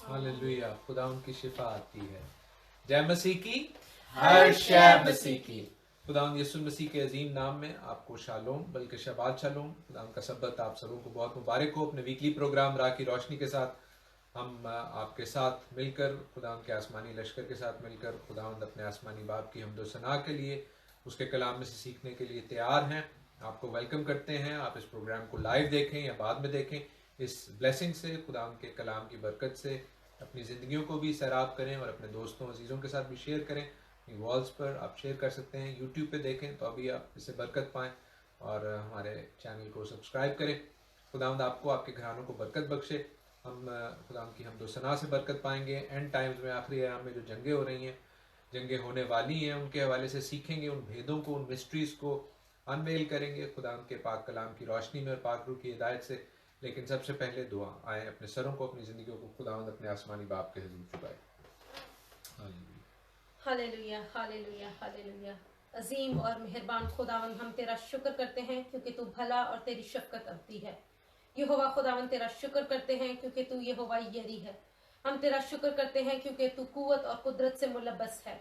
Hallelujah, खुदा उनकी शिफा आती है। जय मसीह की, हर शय मसीह की। खुदा यीशु मसीह के अजीम नाम में आपको शालोम बल्कि शबाद शालोम। खुदा का सबत आप सबों को बहुत मुबारक हो। अपने वीकली प्रोग्राम राह की रोशनी के साथ हम आपके साथ मिलकर खुदा के आसमानी लश्कर के साथ मिलकर खुदा अपने आसमानी बाप की हमदो सना के लिए उसके कलाम में से सीखने के लिए तैयार हैं। आपको वेलकम करते हैं। आप इस प्रोग्राम को लाइव देखें या बाद में देखें, इस ब्लेसिंग से खुदा के कलाम की बरकत से अपनी ज़िंदगियों को भी सैराब करें और अपने दोस्तों अजीज़ों के साथ भी शेयर करें। वॉल्स पर आप शेयर कर सकते हैं। यूट्यूब पे देखें तो अभी आप इससे बरकत पाएँ और हमारे चैनल को सब्सक्राइब करें। खुदावंद आपको, आपके घरानों को बरकत बख्शे। हम खुदा की हमदो सना से बरकत पाएंगे। एंड टाइम्स में, आखिरी अयाम में जो जंगें हो रही हैं, जंगें होने वाली हैं, उनके हवाले से सीखेंगे, उन भेदों को, उन मिस्ट्रीज़ को अनवेल करेंगे खुदा के पाक कलाम की रोशनी में और पाक रूह की हिदायत से। लेकिन सबसे पहले दुआ, आए अपने सरों को, अपनी ज़िंदगियों को खुदावंद अपने आसमानी बाप के हुजूर झुकाए। Hallelujah, hallelujah, hallelujah. अजीम और मेहरबान खुदावंद, हम तेरा शुक्र करते हैं क्योंकि तू भला और तेरी शफकत अबदी है। यहोवा खुदावंद, तेरा शुक्र करते हैं क्योंकि तू यहोवा यरी है। हम तेरा शुक्र करते हैं क्योंकि तू कुव्वत और कुदरत से मुलब्बस है।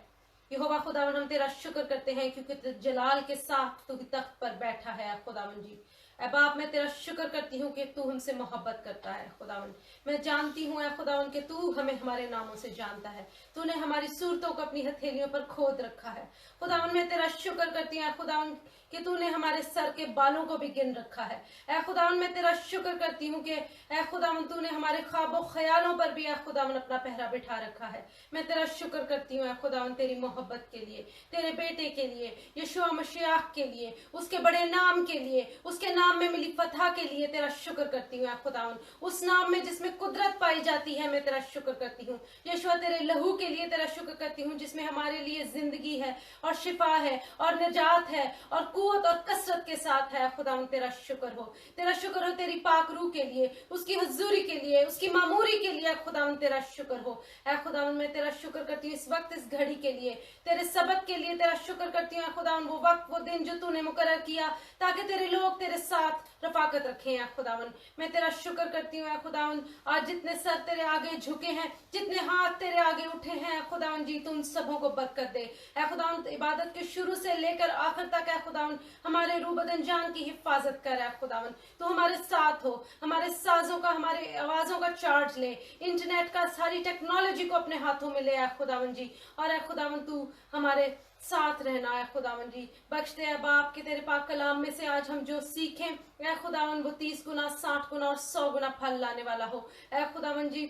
यहोवा खुदावंद, हम तेरा शुक्र करते हैं क्योंकि जलाल के साथ तू तख्त पर बैठा है। खुदावंद जी, ऐ बाप, मैं तेरा शुक्र करती हूँ कि तू हमसे मोहब्बत करता है। खुदावंद, मैं जानती हूँ ऐ खुदावंद कि तू हमें हमारे नामों से जानता है। तूने हमारी सूरतों को अपनी हथेलियों पर खोद रखा है। खुदावंद, मैं तेरा शुक्र करती हूँ खुदावंद कि तूने हमारे सर के बालों को भी गिन रखा है। ऐ खुदावंद, मैं तेरा शुक्र करती हूँ कि ऐ खुदावंद तूने हमारे ख्वाबों ख्यालों पर भी ऐ खुदावंद अपना पहरा बिठा रखा है। मैं तेरा शुक्र करती हूँ ऐ खुदावंद तेरी मोहब्बत के लिए, तेरे बेटे के लिए, यीशु मसीह के लिए, उसके बड़े नाम के लिए, उसके नाम में मिली फतह के लिए तेरा शुक्र करती हूँ ऐ खुदावंद। उस नाम में जिसमें कुदरत पाई जाती है, मैं तेरा शुक्र करती हूँ। यीशु, तेरे लहू के लिए तेरा शुक्र करती हूँ जिसमें हमारे लिए जिंदगी है और शिफा है और निजात है और कुव्वत और कसरत के साथ है। खुदावंद, तेरा शुक्र हो, तेरा शुक्र हो तेरी पाक रूह के लिए, उसकी हुजूरी के लिए, उसकी मामूरी के लिए। खुदावंद, तेरा शुक्र हो। ऐ खुदावंद, मैं तेरा शुक्र करती हूँ इस वक्त, इस घड़ी के लिए, तेरे सबक के लिए तेरा शुक्र करती हूँ खुदावंद। वो वक्त, वो दिन जो तूने मुकर्रर किया ताकि तेरे लोग तेरे साथ रफाकत रखें। ऐ खुदावंद, मैं तेरा शुक्र करती हूँ खुदावंद। आज जितने सर तेरे आगे झुके हैं, जितने हाथ तेरे आगे उठे हैं खुदावंद जी, तू उन सबों को बरकत दे। ऐ खुदावंद, इबादत के शुरू से लेकर आखिर तक ऐ खुदावंद हमारे रूह बदन जान की हिफाजत कर। ऐ खुदावंद, तू हमारे साथ हो, हमारे साजों का, हमारे आवाजों का चार्ज ले, इंटरनेट का, सारी टेक्नोलॉजी को अपने हाथों में ले ऐ खुदावंद जी। और ऐ खुदावंद तू हमारे साथ रहना है खुदावंद जी। बख्श दे बाप के तेरे पाक कलाम में से आज हम जो सीखें ऐ खुदावंद, वो 30 गुना, 60 गुना और 100 गुना फल लाने वाला हो। ऐ खुदावंद जी,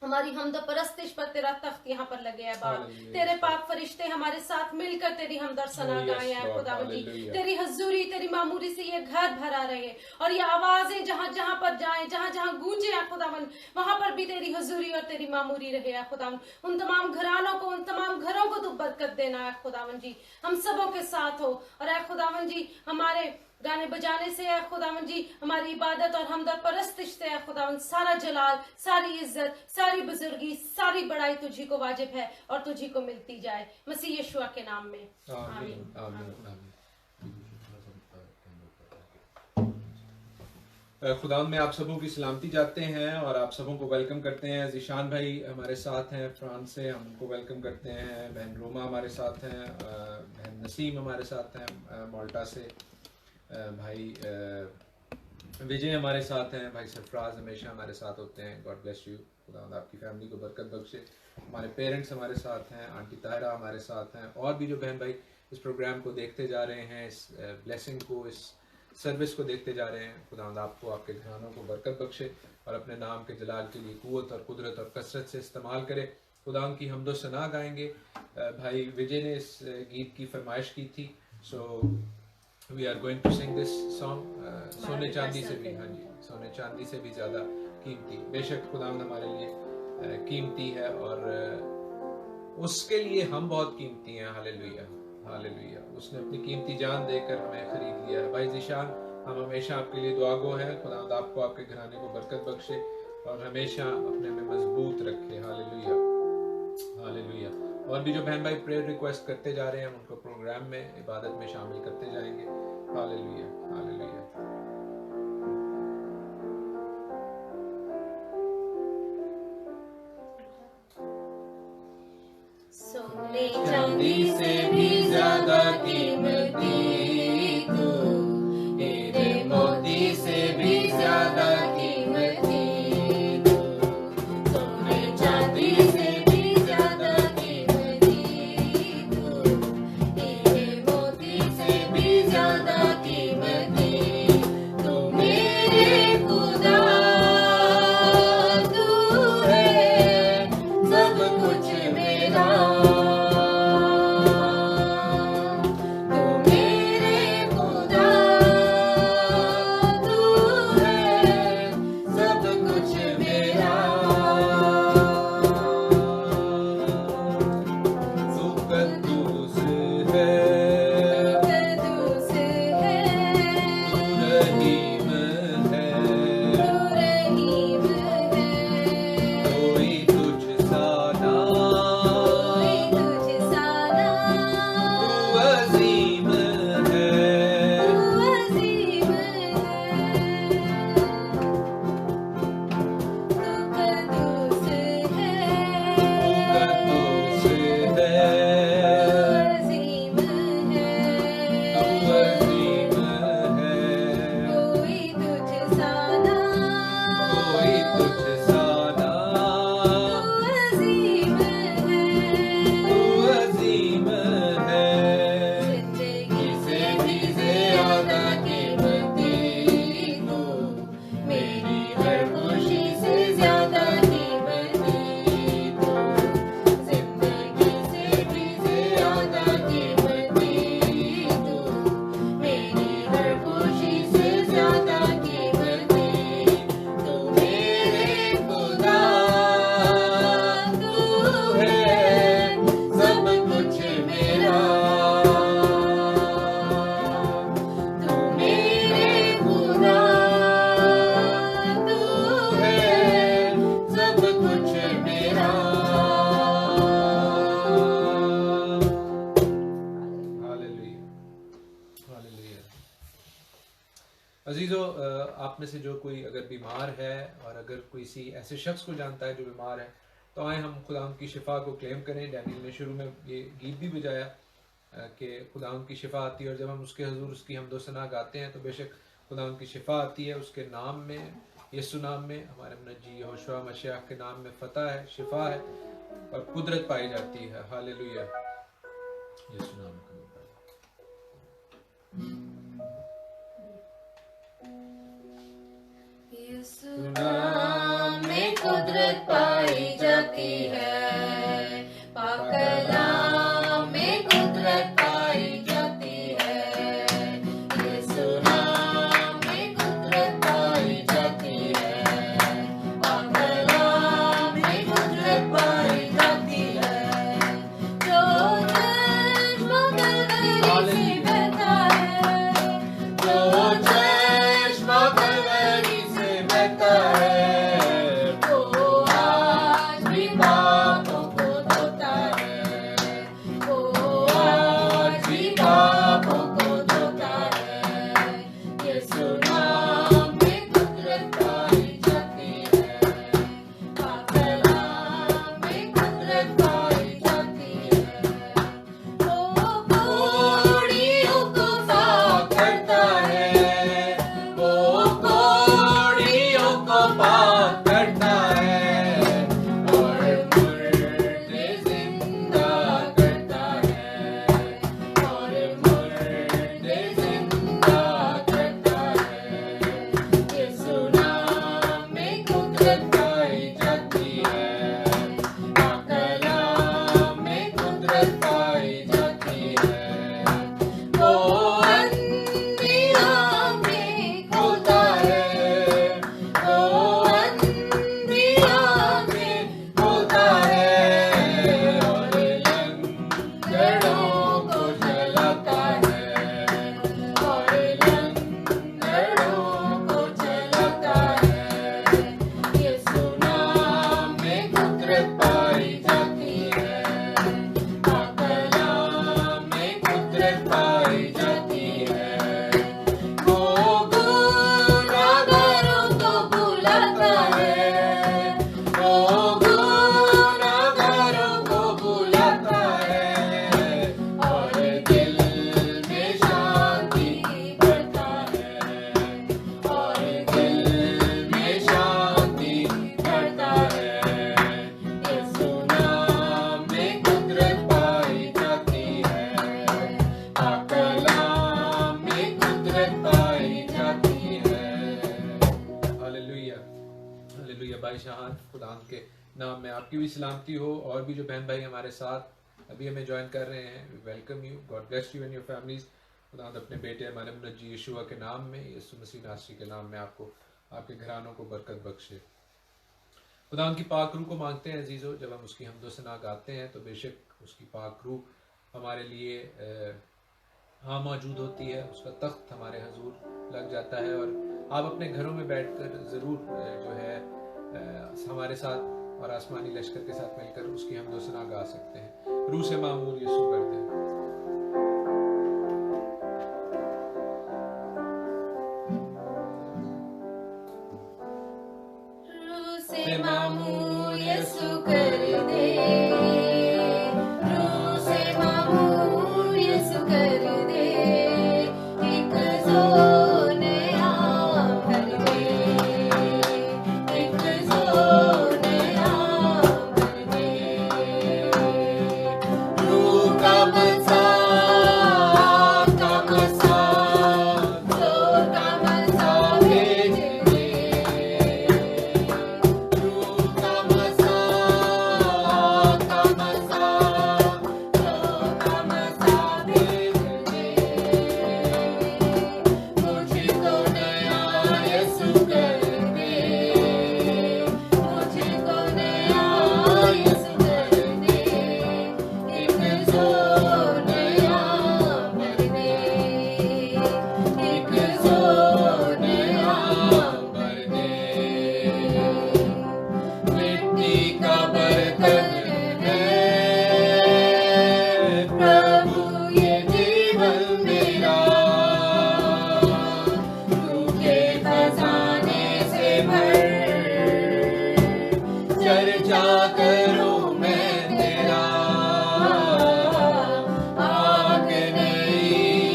हमारी हमद परस्तिश पर तेरा तख्त यहाँ पर लगे है बाप। तेरे पाक फरिश्ते हमारे साथ मिलकर तेरी हमदर सना गाएं हैं खुदावंद जी। तेरी हजूरी, तेरी मामूरी से ये घर भरा रहे और ये आवाजें जहाँ जहाँ पर जाएं, जहाँ जहाँ गूंजे हैं खुदावंद, वहां पर भी तेरी हजूरी और तेरी मामूरी रहे है खुदावंद। उन तमाम घरानों को, उन तमाम घरों को तू बरकत देना है खुदावंद जी। हम सबों के साथ हो और ऐ खुदावंद जी, हमारे गाने बजाने से है खुदावंद जी, हमारी इबादत और हमदर परस्तिश से है खुदावंद, सारा जलाल, सारी इज्जत, सारी बुजुर्गी, सारी बड़ाई तुझी को वाजिब है और तुझी को मिलती जाए, मसीह यीशुआ के नाम में आमीन, आमीन। खुदावंद में आप सबों की सलामती चाहते हैं और आप सबों को वेलकम करते हैं। जीशान भाई हमारे साथ हैं फ्रांस से, हम उनको वेलकम करते हैं। बहन रोमा हमारे साथ हैं, बहन नसीम हमारे साथ हैं माल्टा से, भाई विजय हमारे साथ हैं, भाई सरफराज हमेशा हमारे साथ होते हैं। गॉड ब्लेस यू, खुदावंद आपकी फैमिली को बरकत बख्शे। हमारे पेरेंट्स हमारे साथ हैं, आंटी ताहिरा हमारे साथ हैं, और भी जो बहन भाई इस प्रोग्राम को देखते जा रहे हैं, इस ब्लेसिंग को, इस सर्विस को देखते जा रहे हैं। खुदावंद आपको, आपके घरानों को बरकत बख्शे और अपने नाम के जलाल के लिए कुव्वत और कुदरत और कसरत से इस्तेमाल करे। खुदावंद की हमदो सना गाएंगे। भाई विजय ने इस गीत की फरमाइश की थी, so we are going to sing this song. सोने चांदी से भी, हाँ जी, सोने चांदी से भी ज़्यादा कीमती। बेशक खुदावंद हमारे लिए कीमती है और उसके लिए हम बहुत कीमती हैं। Hallelujah, hallelujah. उसने अपनी कीमती जान देकर हमें खरीद लिया है। भाई जीशान, हम हमेशा आपके लिए दुआगो हैं। खुदावंद आपको, आपके घराने को बरकत बख्शे और हमेशा अपने में मजबूत रखे। Hallelujah, hallelujah. और भी जो बहन भाई प्रेयर रिक्वेस्ट करते जा रहे हैं, हम उनको प्रोग्राम में, इबादत में शामिल करते जाएंगे। Hallelujah, hallelujah. अजीम है, अजीजों, आप में से जो कोई अगर बीमार है और अगर कोई सी ऐसे शख्स को जानता है जो बीमार है, तो आए हम खुदावंद की शिफा को क्लेम करें। डैनियल ने शुरू में ये गीत भी बजाया कि खुदावंद की शिफा आती है, और जब हम उसके हुजूर उसकी हमदो सना गाते हैं तो बेशक खुदावंद की शिफा आती है। उसके नाम में, यीशु नाम में, हमारे मुनज्जी यहोशुआ मसीह के नाम में फतह है, शिफा है और कुदरत पाई जाती है। हालेलुया, यीशु नाम में। नाम में कुदरत पाई जाती है, पाक कलाम में कुदरत पाई जाती है, यीशु नाम में कुदरत पाई जाती है, पाक कलाम में कुदरत पाई जाती है। जो चश्मा कलवरी से बहता है, जो चश्मा कलवरी से बहता है, वो आज भी पापों को धोता है, वो आज भी पापों को धोता है। यीशु नाम में कुदरत पाई जाती है, पाक कलाम में कुदरत पाई जाती है। वो कोड़ियों को साफ करता है, वो कोड़ियों को पाक करता है, और मुर्दे जिंदा करता है, और मुर्दे जिंदा करता है। यीशु नाम में कुदरत पाई जाती है, पाक कलाम में कुदरत पाई जाती है। वो अंधी आँखें खोलता है, वो अंधी आँखें खोलता है, और लंगड़ों को चलाता है, और लंगड़ों को चलाता है। यीशु नाम में कुदरत पाई जाती है, पाक कलाम में कुदरत पाई जाती है। वो गुनाहगारों को बुलाता है, वो गुनाहगारों को बुलाता है, और दिल में शांति भरता है, और दिल में शांति भरता है। यीशु नाम में कुदरत पाई जाती है, पाक कलाम में कुदरत पाई जाती है। Hallelujah, hallelujah. भाई शाहान, खुदावंद के नाम में आपकी भी सलामती हो। और भी जो बहन भाई हमारे साथ अभी हमें ज्वाइन कर रहे हैं, welcome you, God bless you and your families. खुदावंद अपने बेटे हमारे मुनज्जी यीशुआ के नाम में, यीशु मसीह नासरी के नाम में आपको, आपके घरानों को बरकत बख्शे। खुदावंद की पाक रूह को मांगते हैं अजीजों, जब हम उसकी हमदो सना गाते हैं तो बेशक उसकी पाक रूह हमारे लिए हाँ मौजूद होती है, उसका तख्त हमारे हजूर लग जाता है। और आप अपने घरों में बैठकर ज़रूर जो है हमारे साथ और आसमानी लश्कर के साथ मिलकर उसकी हमदो सना गा सकते हैं। रूह से मामूर यीशु करते हैं।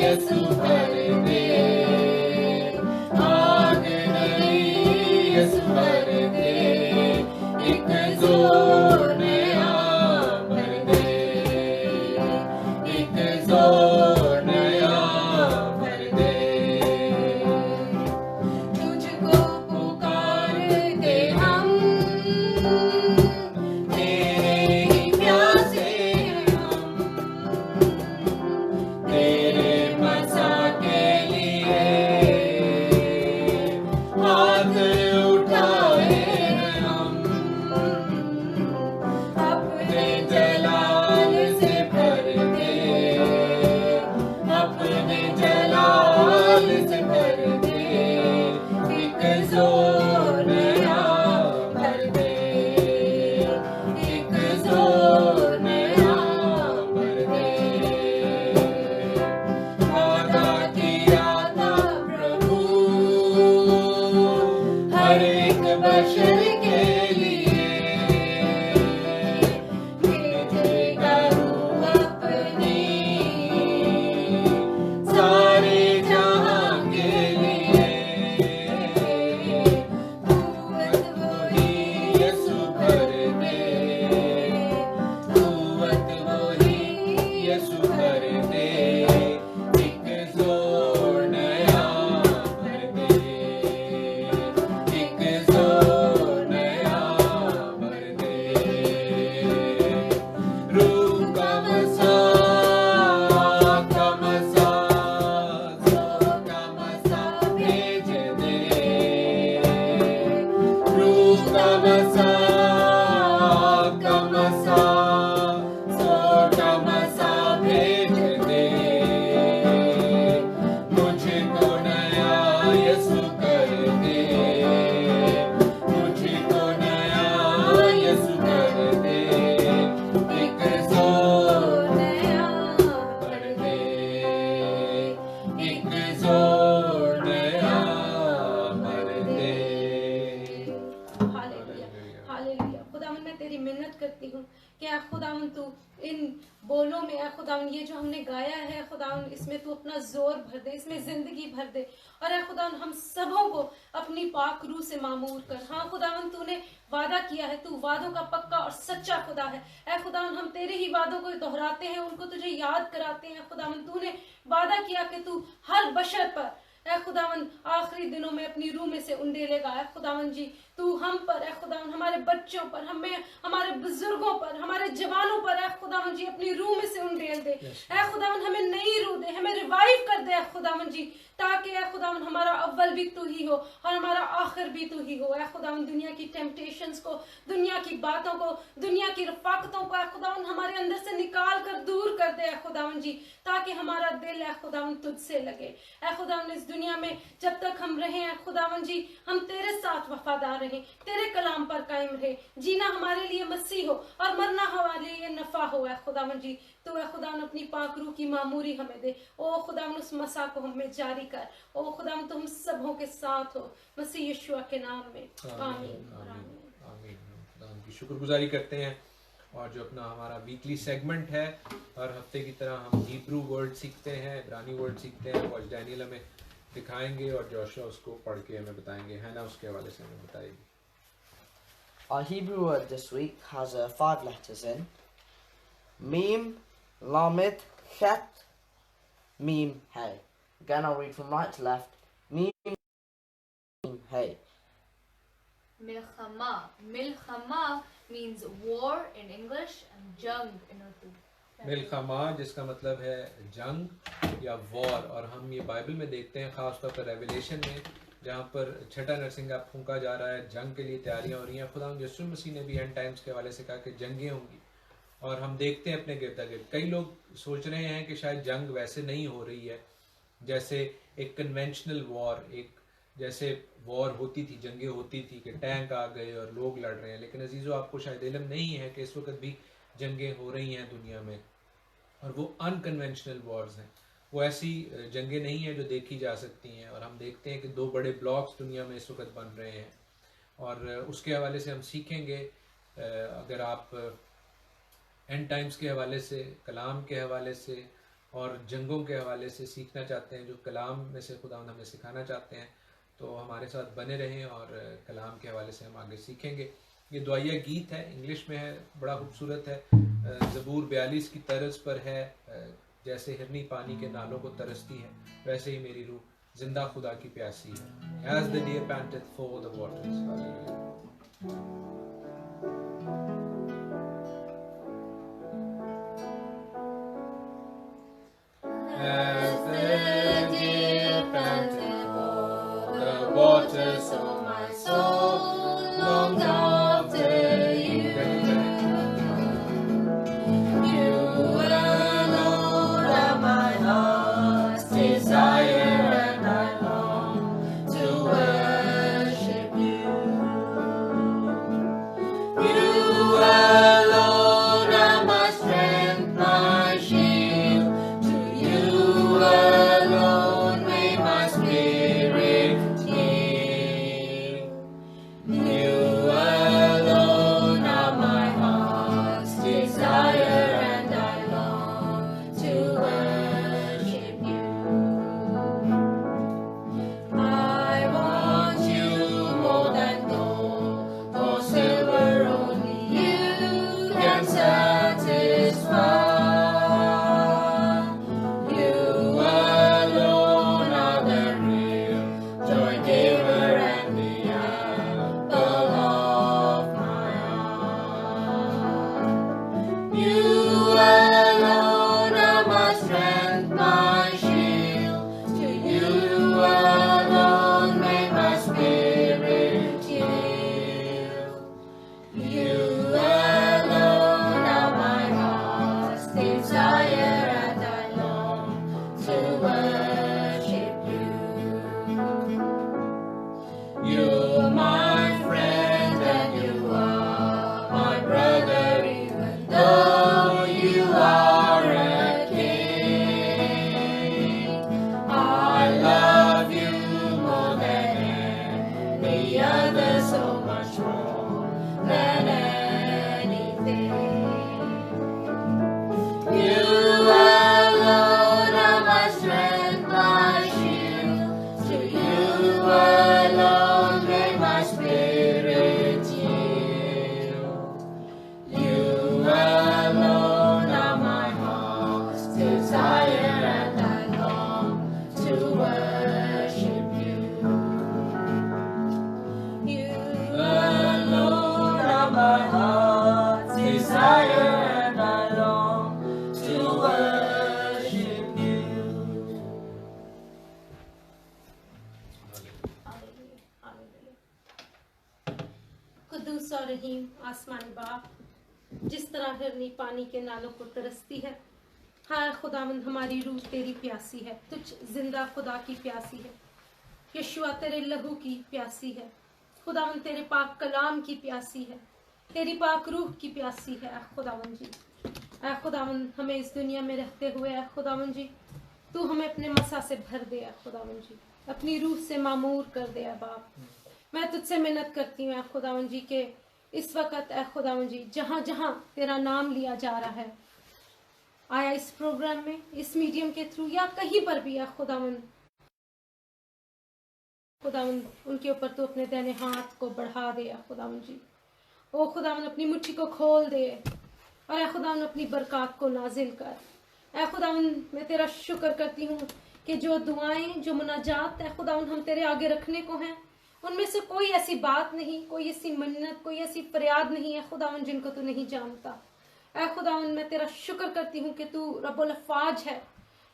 यसु भर दे, आग नई यसु भर दे, एक जोर नया भर दे, एक जोर नया भर दे। तुझको पुकारते हम, तेरे ही प्यासे हम, तेरे मसा के लिए हाथ उठाए हैं हम, अपने जलाल से भर दे, अपने जलाल से भर दे, एक जोर नया भर दे, एक जोर नया भर दे। वादा किया था प्रभु हर एक बशर के लिए, भेजेगा रूह अपनी सारे जहां के लिए। कुव्वत वही यसु भर दे, कुव्वत वही यसु भर दे, एक जोर नया भर दे, एक जोर नया भर दे। रूह का मसा, जोर का मसा भेज दे, रूह का मसा, जोर का मसा भेज दे। मुझको नया यसु कर दे, मुझको नया यसु कर दे, एक जोर नया भर दे, एक जोर नया भर दे। Hallelujah, hallelujah. खुदावन मैं तेरी मिन्नत करती हूँ कि आ खुदावन तू इन बोलों में आ खुदावन ये जो हमने गाया है खुदावन इसमें तू अपना जोर भर दे, इसमें जिंदगी भर दे और आ खुदावन हम सबों को अपनी पाक रूह से मामूर कर। हाँ खुदावन तूने वादा किया है, तू वादों का पक्का और सच्चा खुदा है। ऐ खुदावन हम तेरे ही वादों को दोहराते हैं, उनको तुझे याद कराते हैं। खुदावन तूने वादा किया कि तू हर बशर पर ऐ खुदावन आखिरी दिनों में अपनी रूह में से उंडेलेगा। ऐ खुदावन जी तू हम पर, ऐ खुदावन हमारे बच्चों पर, हमें हमारे बुजुर्गों पर, हमारे जवानों पर ऐ खुदावन जी अपनी रूह में से उंडेल दे। ऐ खुदावन हमें नई रूह दे, हमें रिवाइव कर दे ऐ खुदावन जी, ताकि ऐ खुदावन हमारा अव्वल भी तू ही हो और हमारा आखिर भी तू ही हो। ऐ खुदावन दुनिया की टेम्पटेशंस को, दुनिया की बातों को, दुनिया की रफाकतों को ऐ खुदावन हमारे अंदर से निकाल कर दूर कर दे ऐ खुदावन जी, ताकि हमारा दिल ऐ खुदावन तुझसे लगे। ऐ खुदावन इस दुनिया में जब तक हम रहे ऐ खुदावन जी हम तेरे साथ वफादार रहें, तेरे कलाम पर कायम रहे। जीना हमारे लिए मसीह हो और मरना हमारे लिए नफा हो। ऐ खुदावन जी तो ऐ खुदावन अपनी पाक रूह की मामूरी हमें दे। ओ खुदावन उस मसा को हमें जारी कर। ओ खुदावन तुम सबों के साथ हो मसीह यीशु के नाम में, आमीन और आमीन। आमीन। खुदा की शुक्रगुजारी करते हैं और जो अपना हमारा वीकली सेगमेंट है हर हफ्ते की तरह हम हिब्रू वर्ड सीखते हैं, इब्रानी वर्ड सीखते हैं। वो आज डैनियल हमें दिखाएंगे और जोशुआ उसको पढ़ के हमें बताएंगे, है ना, उसके हवाले से हमें बताएगी। Our Hebrew word this week has 5 letters in. Mem, Lamed, Chet, Mem, Hey. Again, I'll read from right to left. Mem, Hey. Milchama. Milchama means war in English and jung in Urdu. मिलखमा जिसका मतलब है जंग या war, और हम ये Bible में देखते हैं खासतौर पर रेवलेशन में जहाँ पर छठा नरसिंगा फूंका जा रहा है, जंग के लिए तैयारियां हो रही हैं। खुदा यीशु मसीह ने भी एंड टाइम्स के हवाले से कहा कि जंगें होंगी और हम देखते हैं अपने गिरदा गिर्द कई लोग सोच रहे हैं कि शायद जंग वैसे नहीं हो रही है जैसे एक कन्वेंशनल वॉर, एक जैसे वॉर होती थी, जंगें होती थी कि टैंक आ गए और लोग लड़ रहे हैं। लेकिन अजीज़ों आपको शायद इल्म नहीं है कि इस वक्त भी जंगें हो रही हैं दुनिया में और वो अनकन्वेंशनल वॉर्स हैं। वो ऐसी जंगें नहीं हैं जो देखी जा सकती हैं। और हम देखते हैं कि 2 बड़े ब्लॉक्स दुनिया में इस वक्त बन रहे हैं और उसके हवाले से हम सीखेंगे। अगर आप एंड टाइम्स के हवाले से, कलाम के हवाले से और जंगों के हवाले से सीखना चाहते हैं, जो कलाम में से खुदावंद हमें सिखाना चाहते हैं, तो हमारे साथ बने रहें और कलाम के हवाले से हम आगे सीखेंगे। ये दुआया गीत है, इंग्लिश में है, बड़ा खूबसूरत है। ज़बूर 42 की तर्ज पर है। जैसे हिरनी पानी के नालों को तरसती है, वैसे ही मेरी रूह जिंदा खुदा की प्यासी है। As the deer panteth for the waters. Hallelujah. As the deer panteth for the waters, so my soul longs after you. You alone are my heart's desire, and I long to worship you. You alone are my strength, my shield. To you alone may my spirit yield. You alone are my heart's desire, and I long to worship you. I want you more than gold or silver, only you can satisfy. You alone are the real joy giver and the apple of my eye. You alone are my strength, my shield. To you alone may my spirit yield. You alone are my heart's desire, and I long to worship you. You're my friend and you are my brother, even though you are a king. I love you more than any other, so much more than anything. You alone are my strength, my shield. To you alone may my spirit yield. You alone are my heart's desire, and I long to worship you. You alone are my heart's desire, and I long to worship you. Hallelujah, hallelujah. Quddus और रहीम आसमानी बाप, जिस तरह हिरनी पानी के नालों को तरसती है, हाँ खुदावंद हमारी रूह तेरी प्यासी है, तुझ जिंदा खुदा की प्यासी है। यशुआ तेरे लहू की प्यासी है, खुदावंद तेरे पाक कलाम की प्यासी है, तेरी पाक रूह की प्यासी है। ऐ खुदावंद जी, ऐ खुदावंद हमें इस दुनिया में रहते हुए ऐ खुदावंद जी तू हमें अपने मसा से भर दे। ऐ खुदावंद जी अपनी रूह से मामूर कर दे। ऐ बाप, मैं तुझसे मिन्नत करती हूँ ऐ खुदावंद जी के इस वक्त ऐ खुदावंद जी जहाँ जहाँ तेरा नाम लिया जा रहा है, आया इस प्रोग्राम में, इस मीडियम के थ्रू या कहीं पर भी, ऐ खुदावंद उनके ऊपर तू अपने दाहिने हाथ को बढ़ा दे। ऐ खुदावंद जी, ओ खुदावंद अपनी मुट्ठी को खोल दे और ऐ खुदावंद अपनी बरकत को नाजिल कर। ऐ खुदावंद मैं तेरा शुक्र करती हूँ कि जो दुआएं, जो मुनाजात ऐ खुदावंद हम तेरे आगे रखने को हैं, उनमें से कोई ऐसी बात नहीं, कोई ऐसी मन्नत, कोई ऐसी फरियाद नहीं है खुदावंद जिनको तू नहीं जानता। ऐ खुदावंद मैं तेरा शुक्र करती हूँ कि तू रब्बुल अफ़ाज है।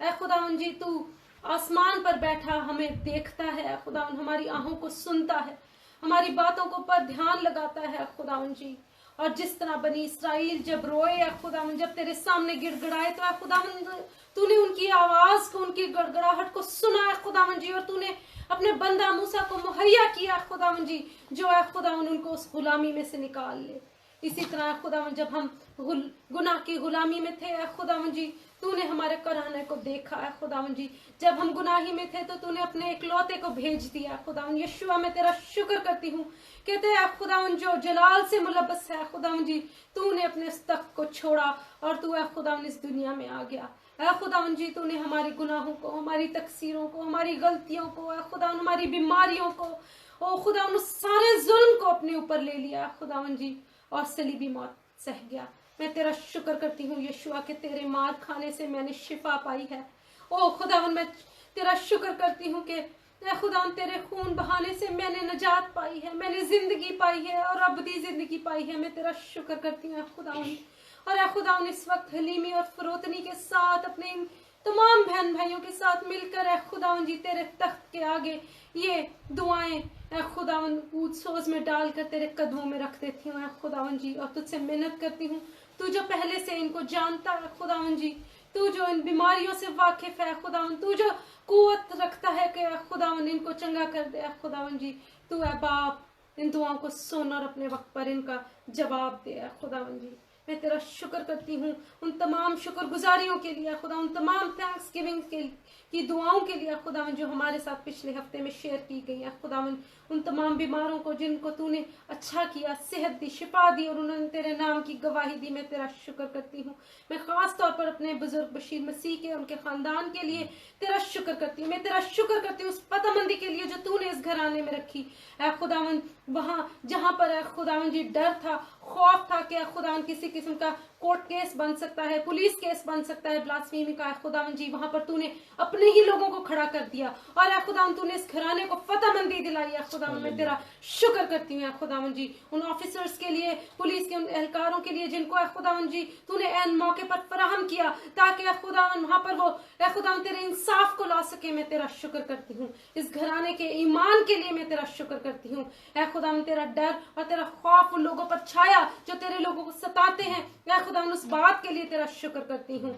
ऐ खुदावंद जी तू आसमान पर बैठा हमें देखता है। ऐ खुदावंद हमारी आहों को सुनता है, हमारी बातों को पर ध्यान लगाता है खुदावंद जी। और जिस तरह बनी इसराइल जब रोए खुदावंद, जब तेरे सामने गिड़गिड़ाए, तो खुदावंद तूने उनकी आवाज को, उनकी गड़गड़ाहट को सुना है खुदावंद जी, और तूने अपने बंदा मूसा को मुहैया किया खुदावंद जी, जो है खुदावंद उनको उस गुलामी में से निकाल ले। इसी तरह खुदावंद जब हम गुनाह की गुलामी में थे खुदावंद जी, तूने हमारे कराने को देखा है खुदावंद जी। जब हम गुनाही में थे तो तूने अपने इकलौते को भेज दिया खुदावंद। यशुआ मैं तेरा शुक्र करती हूँ, कहते हैं खुदावंद जो जलाल से मुलब्बस है खुदावंद जी, तूने अपने उस तख्त को छोड़ा और तू है खुदावंद इस दुनिया में आ गया। ऐ खुदावन जी तूने हमारे गुनाहों को, हमारी तकसीरों को, हमारी गलतियों को, ऐ खुदावन हमारी बीमारियों को, ओ खुदावन उस सारे जुल्म को अपने ऊपर ले लिया खुदावन जी, और सलीबी मौत सह गया। मैं तेरा शुक्र करती हूँ यीशुआ के तेरे मार खाने से मैंने शिफा पाई है। ओ खुदावन मैं तेरा शुक्र करती हूँ कि ऐ खुदावन तेरे खून बहाने से मैंने नजात पाई है, मैंने जिंदगी पाई है और अबदी जिंदगी पाई है। मैं तेरा शुक्र करती हूँ ऐ खुदावन। और ऐ खुदावन इस वक्त हलीमी और फरोतनी के साथ अपने इन तमाम बहन भाइयों के साथ मिलकर ऐ खुदावन जी तेरे तख्त के आगे ये दुआएं ऐ खुदावन ऊद सोज में डालकर तेरे कदमों में रख देती हूँ ऐ खुदावन जी, और तुझसे मिन्नत करती हूँ, तू जो पहले से इनको जानता है खुदावन जी, तू जो इन बीमारियों से वाकिफ है खुदावन, तू जो कुव्वत रखता है कि खुदावन इनको चंगा कर दे खुदावन जी, तू है बाप इन दुआओं को सुन और अपने वक्त पर इनका जवाब दे खुदावन जी। मैं तेरा शुक्र करती हूँ उन तमाम शुक्रगुजारियों के लिए खुदा, उन तमाम थैंक्स गिविंग की दुआओं के लिए खुदावन जो हमारे साथ पिछले हफ्ते में शेयर की गई है खुदावन, उन तमाम बीमारों को जिनको तूने अच्छा किया, सेहत दी, शिफा दी और उन्होंने तेरे नाम की गवाही दी, मैं तेरा शुक्र करती हूँ। मैं खास तौर पर अपने बुजुर्ग बशीर मसीह के, उनके खानदान के लिए तेरा शुक्र करती हूँ। मैं तेरा शुक्र करती हूँ उस पतामंदी के लिए जो तूने इस घराने में रखी ऐ खुदावन, वहाँ जहाँ पर ऐ खुदावन जी डर था, खौफ था कि खुदावन किसी किस्म का कोर्ट केस बन सकता है, पुलिस केस बन सकता है ब्लास्फेमी का खुदावन जी, वहां पर तूने अपने ही लोगों को खड़ा कर दिया और खुदावन तूने इस घराने को फतहमंदी दिलाई है खुदावन। मैं तेरा शुक्र करती हूँ खुदावन जी उन ऑफिसर्स के लिए, पुलिस के उन एहलकारों के लिए जिनको खुदावन जी तूने ऐन मौके पर फराहम किया ताकि खुदावन वहां पर वो खुदावन तेरे इंसाफ को ला सके। मैं तेरा शुक्र करती हूँ इस घराने के ईमान के लिए, मैं तेरा शुक्र करती हूँ खुदावन। तेरा डर और तेरा खौफ उन लोगों पर छाया जो तेरे लोगों को सताते हैं खुदावन, उस बात के लिए तेरा शुक्र करती हूँ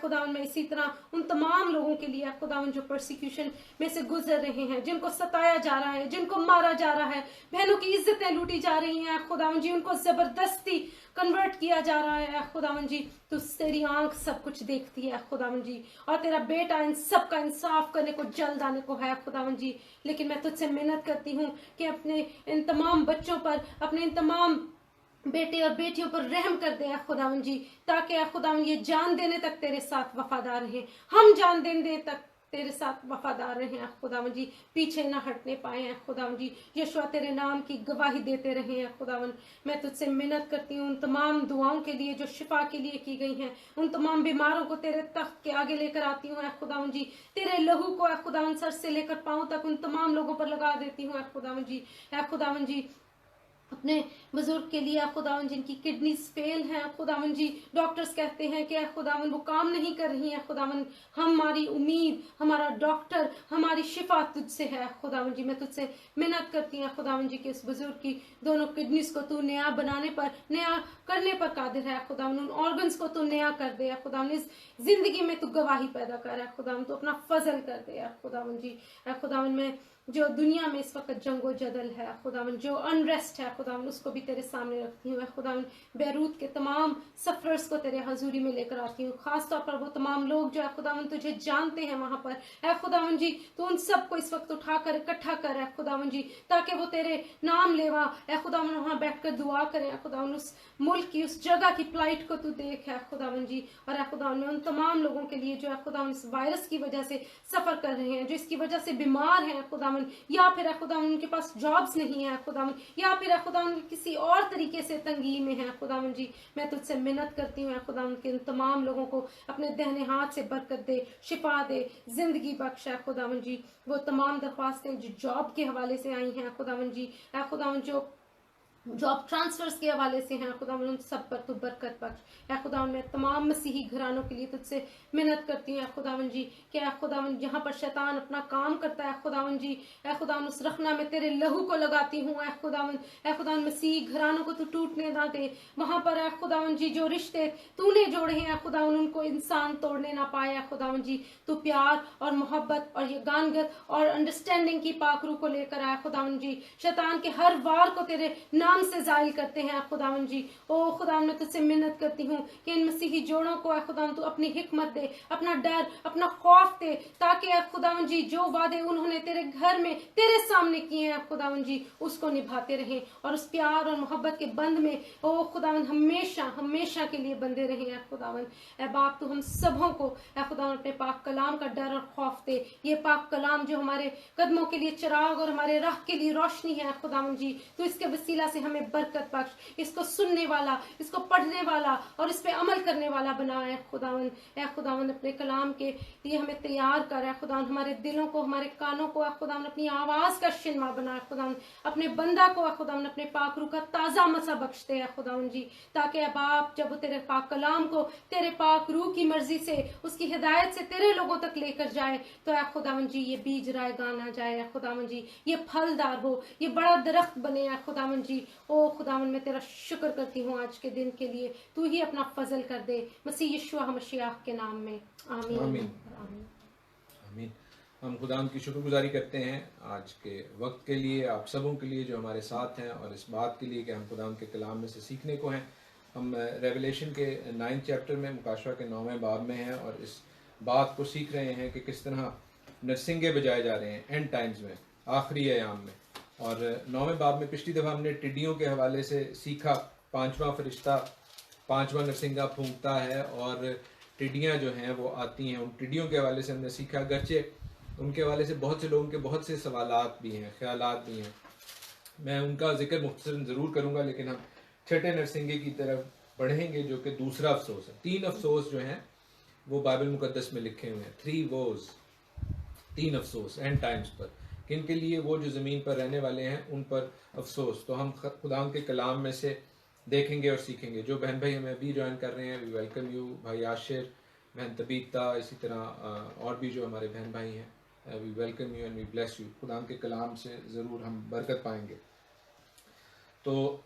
खुदावन। मैं इसी तरह उन तमाम लोगों के लिए खुदावन जो परसिक्यूशन में से गुजर रहे हैं, जिनको सताया जा रहा है, जिनको मारा जा रहा है, बहनों की इज्जतें लूटी जा रही हैं खुदावन जी, उनको जबरदस्ती कन्वर्ट किया जा रहा है खुदावन जी, तो तेरी आंख सब कुछ देखती है खुदावन जी, और तेरा बेटा इन सब का इंसाफ करने को जल्द आने को है खुदावन जी। लेकिन मैं तुझसे मेहनत करती हूँ कि अपने इन तमाम बच्चों पर, अपने इन तमाम बेटे और बेटियों पर रहम कर दे खुदावन जी, ताकि खुदावन ये जान देने तक तेरे साथ वफादार रहे, हम जान देने तक तेरे साथ वफादार रहे खुदावन जी, पीछे ना हटने पाए खुदावन जी, यीशुआ तेरे नाम की गवाही देते रहे खुदावन। मैं तुझसे मिन्नत करती हूँ उन तमाम दुआओं के लिए जो शिफा के लिए की गई हैं, उन तमाम बीमारों को तेरे तख्त के आगे लेकर आती हूँ खुदावन जी, तेरे लहू को खुदावन सर से लेकर पांव तक उन तमाम लोगों पर लगा देती हूँ खुदावन जी। खुदावन जी अपने बुजुर्ग के लिए खुदावन जिनकी किडनीज फेल हैं खुदावन जी, डॉक्टर्स कहते हैं कि खुदावन वो काम नहीं कर रही हैं खुदावन, हमारी उम्मीद, हमारा डॉक्टर, हमारी शिफा तुझसे है खुदावन जी। मैं तुझसे मिन्नत करती हूँ खुदावन जी कि इस बुजुर्ग की दोनों किडनीज को तू नया बनाने पर, नया करने पर कादिर है खुदावन, उन ऑर्गन्स को तू नया कर दे खुदावन, इस जिंदगी में तू गवाही पैदा कर है खुदावन, तू अपना फजल कर दे खुदावन जी। खुदावन में जो दुनिया में इस वक्त जंगो जदल है खुदावन, जो अनरेस्ट है खुदावन, उसको भी तेरे सामने रखती हूँ खुदावन। बैरूत के तमाम सफरर्स को तेरे हजूरी में लेकर आती हूँ, खास तौर पर वो तमाम लोग जो खुदावन तुझे जानते हैं वहां पर खुदावन जी, तो उन सबको इस वक्त उठाकर इकट्ठा कर खुदावन जी, ताकि वो तेरे नाम लेवा खुदावन, वहां बैठकर दुआ करें खुदावन, उस मुल्क की, उस जगह की प्लाइट को तू देख खुदावन जी। और खुदावन में उन तमाम लोगों के लिए जो खुदावन इस वायरस की वजह से सफर कर रहे हैं, जो इसकी वजह से बीमार हैं खुदावन, या फिर खुदावन उनके पास जॉब्स नहीं है खुदावन, या फिर खुदावन किसी और तरीके से तंगी में है खुदावन जी, मैं तुझसे मिन्नत करती हूँ खुदावन के इन तमाम लोगों को अपने दहने हाथ से बरकत दे, शिफा दे, जिंदगी बख्श खुदावन जी। वो तमाम दरख्वास्तें जो जॉब के हवाले से आई हैं खुदावन जी, खुदावन जो जॉब ट्रांसफर्स के हवाले से हैं खुदावन, उन सब पर तू बरकत बख्श खुदावन। मैं तमाम मसीही घरानों के लिए तुझसे मिन्नत करती हूँ खुदावन जी कि खुदावन जहाँ पर शैतान अपना काम करता है खुदावन जी, खुदावन उस रखना में तेरे लहू को लगाती हूँ खुदावन। खुदावन मसीही घरानों को तू टूटने ना दे, वहां पर खुदावन जी जो रिश्ते तूने जोड़े हैं खुदावन उनको इंसान तोड़ने ना पाए खुदावन जी, तू प्यार और मोहब्बत और ये गानगत और अंडरस्टैंडिंग की पाकरू को लेकर आया खुदावन जी, शैतान के हर वार को तेरे नाम हम से जाहिल करते हैं खुदावन जी। ओ खुदावन मैं तुझसे मिन्नत करती हूँ कि इन मसीही जोड़ों को खुदावन तू अपनी हिकमत दे, अपना डर, अपना खौफ दे, ताकि खुदावन जी जो वादे उन्होंने तेरे घर में तेरे सामने किए हैं खुदावन जी उसको निभाते रहें और उस प्यार और मोहब्बत के बंध में ओ खुदावन हमेशा हमेशा के लिए बंधे रहें। खुदावन ए बाप तू हम सबों को खुदावन अपने पाक कलाम का डर और खौफ दे। ये पाक कलाम जो हमारे कदमों के लिए चिराग और हमारे राह के लिए रोशनी है खुदावन जी, तो इसके वसीला से हमें बरकत बख्श, इसको सुनने वाला, इसको पढ़ने वाला और इस पे अमल करने वाला बना है खुदावन। ए खुदावन अपने कलाम के लिए हमें तैयार कर खुदावन, हमारे दिलों को, हमारे कानों को खुदावन अपनी आवाज का शिनमा बना खुदावन, अपने बंदा को खुदावन अपने पाक रूह का ताजा मसा बख्शते हैं खुदावन जी, ताकि अब आप जब वो तेरे पाक कलाम को तेरे पाक रूह की मर्जी से, उसकी हिदायत से तेरे लोगों तक लेकर जाए, तो ऐ खुदावन जी ये बीज रायगा ना जाए खुदावन जी, ये फलदार हो, ये बड़ा दरख्त बने खुदावन जी। ओ खुदावन मैं तेरा शुक्र करती हूँ आज के दिन के लिए, तू ही अपना फजल कर दे मसीह यीशु मसीह के नाम में, आमीन आमीन। आमीन। आमीन। हम खुदाम की शुक्रगुजारी करते हैं आज के वक्त के लिए, आप सबों के लिए जो हमारे साथ हैं, और इस बात के लिए कि हम खुदाम के कलाम में से सीखने को हैं। हम रेवलेशन के 9 चैप्टर में, मुकाशवा के 9वें बाब में हैं और इस बात को सीख रहे हैं कि किस तरह नरसिंगे बजाए जा रहे हैं एंड टाइम्स में, आखिरी अयाम में। और 9वें बाब में पिछली दफ़ा हमने टिड्डियों के हवाले से सीखा, 5वां फरिश्ता 5वां नरसिंगा फूंकता है और टिड्डियाँ जो हैं वो आती हैं। उन टिड्डियों के हवाले से हमने सीखा, अगरचे उनके हवाले से बहुत से लोगों के बहुत से सवालात भी हैं, ख्यालात भी हैं, मैं उनका जिक्र मुख्तसरन ज़रूर करूँगा। लेकिन हम छठे नरसिंगे की तरफ बढ़ेंगे जो कि दूसरा अफसोस है। 3 अफसोस जो हैं वो बाइबल मुकद्दस में लिखे हुए हैं, 3 वोज, 3 अफसोस एंड टाइम्स पर, किन के लिए? वो जो ज़मीन पर रहने वाले हैं उन पर अफसोस। तो हम खुदा के कलाम में से देखेंगे और सीखेंगे। जो बहन भाई हमें अभी ज्वाइन कर रहे हैं, वी वेलकम यू। भाई आशिर, बहन तबीता, इसी तरह और भी जो हमारे बहन भाई हैं, we welcome you and we bless you. खुदा के कलाम से ज़रूर हम बरकत पाएंगे। तो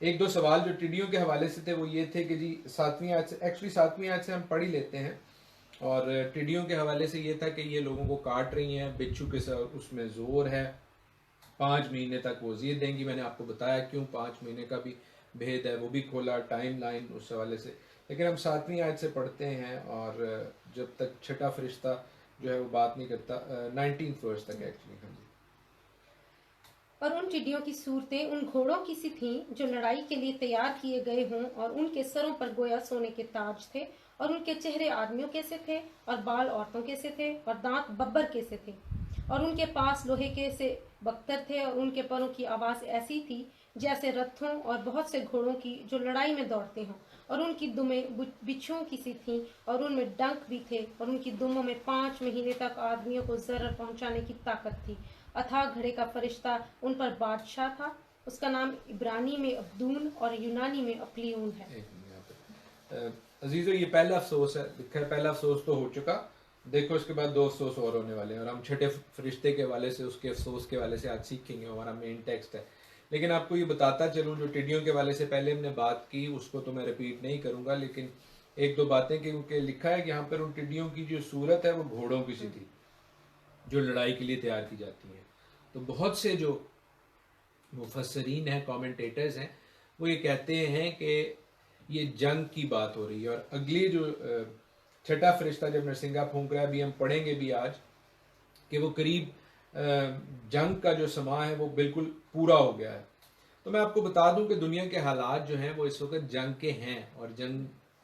एक दो सवाल जो टिड्डियों के हवाले से थे वो ये थे कि जी 7वीं आयत से, एक्चुअली 7वीं आयत से हम पढ़ ही लेते हैं, और टिड्डियों के हवाले से ये था कि ये लोगों को काट रही हैं, बिच्छू के साथ उसमें ज़ोर है, 5 महीने तक वो ज़ीर देंगी। मैंने आपको बताया क्यों 5 महीने का भी भेद है, वो भी खोला, टाइम लाइन उस हवाले से। लेकिन हम 7वीं आयत से पढ़ते हैं और जब तक छठा फरिश्ता जो है वो बात नहीं करता, 19th वर्स तक एक्चुअली। हाँ जी। और उन टिड्डियों की सूरतें उन घोड़ों की सी थीं जो लड़ाई के लिए तैयार किए गए हों, और उनके सरों पर गोया सोने के ताज थे, और उनके चेहरे आदमियों के से थे, और बाल औरतों के से थे, और दांत बब्बर के से थे, और उनके पास लोहे के से बख्तर थे, और उनके पैरों की आवाज़ ऐसी थी जैसे रथों और बहुत से घोड़ों की जो लड़ाई में दौड़ते हों, और उनकी दुमें बिच्छुओं की सी थीं, और उनमें डंक भी थे, और उनकी दुमों में 5 महीने तक आदमियों को जरर पहुंचाने की ताकत थी। अथाह घड़े का फरिश्ता उन पर बादशाह था, उसका नाम इब्रानी में अब्दून और यूनानी में अप्लियून है। अजीजों, ये पहला अफसोस है। खैर पहला अफसोस तो हो चुका, देखो इसके बाद 2 अफसोस और होने वाले हैं, और हम छठे फरिश्ते के हवाले से, उसके अफसोस के हवाले से आज सीखेंगे, हमारा मेन टेक्स्ट है। लेकिन आपको ये बताता चलूँ, जो टिड्डियों के हवाले से पहले हमने बात की उसको तो मैं रिपीट नहीं करूँगा, लेकिन 1-2 बातें, क्योंकि लिखा है कि यहाँ पर उन टिड्डियों की जो सूरत है वो घोड़ों की सी थी जो लड़ाई के लिए तैयार की जाती हैं। तो बहुत से जो मुफस्सरीन हैं, कमेंटेटर्स हैं, वो ये कहते हैं कि ये जंग की बात हो रही है। और अगली जो छठा फरिश्ता जब नरसिंगा फूंक रहा है, अभी हम पढ़ेंगे भी आज, कि वो करीब जंग का जो समा है वो बिल्कुल पूरा हो गया है। तो मैं आपको बता दूं कि दुनिया के हालात जो हैं वो इस वक्त जंग के हैं, और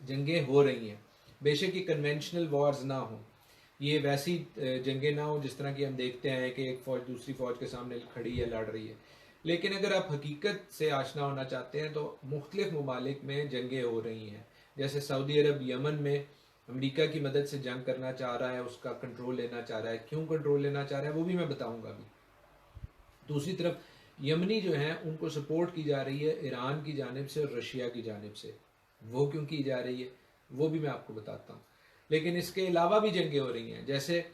जंगें हो रही हैं। बेशक ये कन्वेंशनल वॉर्स ना हो, ये वैसी जंगें ना हो जिस तरह की हम देखते हैं कि एक फ़ौज दूसरी फ़ौज के सामने खड़ी है, लड़ रही है। लेकिन अगर आप हकीकत से आशना होना चाहते हैं तो मुख्तलिफ ममालिक में जंगें हो रही हैं। जैसे सऊदी अरब यमन में अमेरिका की मदद से जंग करना चाह रहा है, उसका कंट्रोल लेना चाह रहा है। क्यों कंट्रोल लेना चाह रहा है वो भी मैं बताऊंगा अभी। दूसरी तरफ यमनी जो हैं उनको सपोर्ट की जा रही है ईरान की जानिब से और रशिया की जानिब से। वो क्यों की जा रही है वो भी मैं आपको बताता हूँ। लेकिन इसके अलावा भी जंगें हो रही हैं। जैसे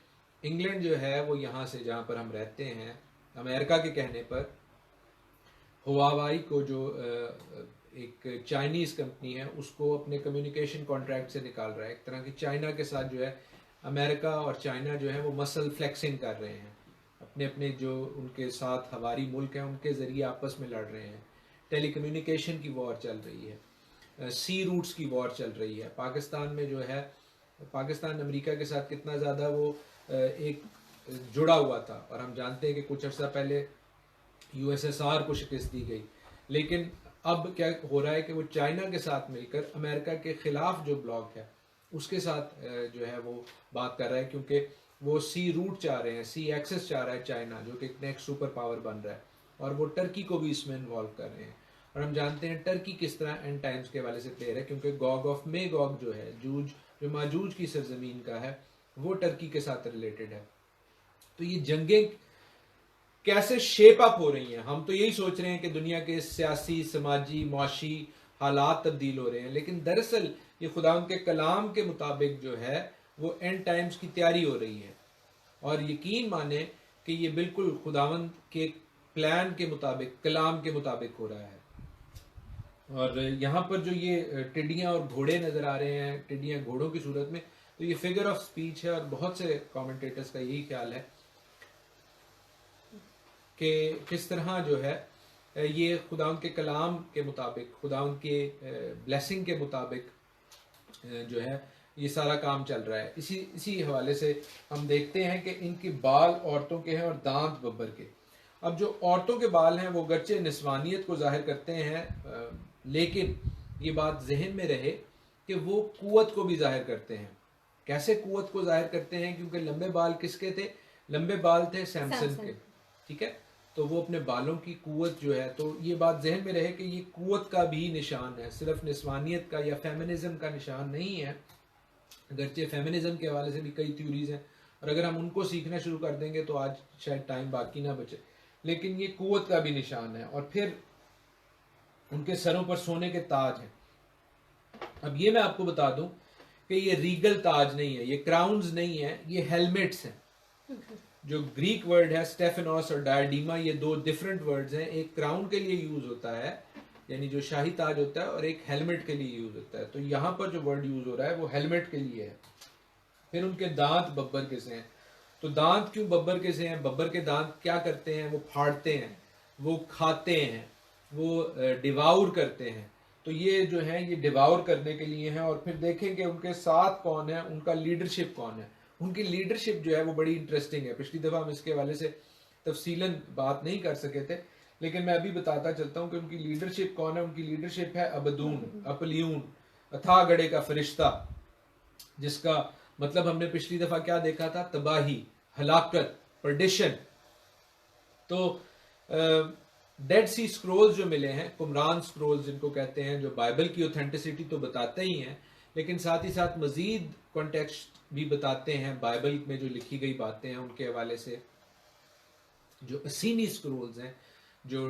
इंग्लैंड जो है वो यहाँ से, जहाँ पर हम रहते हैं, अमेरिका के कहने पर हुआवाई को, जो एक चाइनीज़ कंपनी है, उसको अपने कम्युनिकेशन कॉन्ट्रैक्ट से निकाल रहा है। एक तरह की चाइना के साथ जो है अमेरिका और चाइना जो है वो मसल फ्लेक्सिंग कर रहे हैं, अपने अपने जो उनके साथ हवारी मुल्क हैं उनके ज़रिए आपस में लड़ रहे हैं। टेलीकम्युनिकेशन की वॉर चल रही है, सी रूट्स की वॉर चल रही है। पाकिस्तान में जो है, पाकिस्तान अमेरिका के साथ कितना ज़्यादा वो एक जुड़ा हुआ था, और हम जानते हैं कि कुछ अर्सा पहले यूएसएसआर को शिकस्त दी गई, लेकिन अब क्या हो रहा है कि वो चाइना के साथ मिलकर अमेरिका के ख़िलाफ़ जो ब्लॉक है उसके साथ जो है वो बात कर रहा है, क्योंकि वो सी रूट चाह रहे हैं, सी एक्सेस चाह रहा है चाइना, जो कि एक नेक्स्ट सुपर पावर बन रहा है, और वो टर्की को भी इसमें इन्वॉल्व कर रहे हैं। और हम जानते हैं टर्की किस तरह एंड टाइम्स के हवाले से प्लेयर है, क्योंकि गॉग ऑफ मेगॉग जो है, जूज जो माजूज की सरजमीन का है, वो टर्की के साथ रिलेटेड है। तो ये जंगें कैसे शेप अप हो रही हैं, हम तो यही सोच रहे हैं कि दुनिया के सियासी, समाजी, माशी हालात तब्दील हो रहे हैं, लेकिन दरअसल ये खुदावंद के कलाम के मुताबिक जो है वो एंड टाइम्स की तैयारी हो रही है। और यकीन माने कि ये बिल्कुल खुदावंद के प्लान के मुताबिक, कलाम के मुताबिक हो रहा है। और यहाँ पर जो ये टिड्डियाँ और घोड़े नज़र आ रहे हैं, टिड्डियाँ घोड़ों की सूरत में, तो ये फिगर ऑफ स्पीच है, और बहुत से कमेंटेटर्स का यही ख्याल है कि किस तरह जो है ये खुदावंद के कलाम के मुताबिक, खुदावंद के ब्लेसिंग के मुताबिक जो है ये सारा काम चल रहा है। इसी हवाले से हम देखते हैं कि इनके बाल औरतों के हैं और दांत बब्बर के। अब जो औरतों के बाल हैं वो गरचे निस्वानियत को जाहिर करते हैं, लेकिन ये बात जहन में रहे कि वो कुव्वत को भी जाहिर करते हैं। कैसे कुव्वत को जाहिर करते हैं? क्योंकि लंबे बाल किसके थे? लंबे बाल थे सैमसन के, ठीक है। तो वो अपने बालों की कुव्वत जो है, तो ये बात जहन में रहे कि ये कुव्वत का भी निशान है, सिर्फ निस्वानियत का या फेमिनिज्म का निशान नहीं है। अगरचे फेमिनिज्म के हवाले से भी कई थ्योरीज हैं, और अगर हम उनको सीखना शुरू कर देंगे तो आज शायद टाइम बाकी ना बचे, लेकिन ये कुव्वत का भी निशान है। और फिर उनके सरों पर सोने के ताज हैं। अब ये मैं आपको बता दूं कि ये रीगल ताज नहीं है, ये क्राउन्स नहीं है, ये हेलमेट्स हैं। जो ग्रीक वर्ड है स्टेफेनोस और डायडीमा, ये दो डिफरेंट वर्ड्स हैं। एक क्राउन के लिए यूज होता है, यानी जो शाही ताज होता है, और एक हेलमेट के लिए यूज होता है। तो यहाँ पर जो वर्ड यूज हो रहा है वो हेलमेट के लिए है। फिर उनके दांत बब्बर के से हैं। तो दांत क्यों बब्बर के से हैं? बब्बर के दांत क्या करते हैं? वो फाड़ते हैं, वो खाते हैं, वो डिवाउर करते हैं। तो ये जो है ये डिवाउर करने के लिए हैं। और फिर देखेंगे उनके साथ कौन है, उनका लीडरशिप कौन है। उनकी लीडरशिप जो है वो बड़ी इंटरेस्टिंग है। पिछली दफ़ा हम इसके हवाले से तफसीलन बात नहीं कर सके थे, लेकिन मैं अभी बताता चलता हूँ कि उनकी लीडरशिप कौन है। उनकी लीडरशिप है अबदून, अपलियून, अथाह गढ़े का फरिश्ता, जिसका मतलब हमने पिछली दफ़ा क्या देखा था? तबाही, हलाकत, परडिशन। तो डेड सी स्क्रोल्स जो मिले हैं, कुमरान स्क्रोल्स जिनको कहते हैं, जो बाइबल की ऑथेंटिसिटी तो बताते ही हैं, लेकिन साथ ही साथ मजीद कॉन्टेक्स्ट भी बताते हैं। बाइबल में जो लिखी गई बातें हैं उनके हवाले से जो असीनी स्क्रोल्स हैं, जो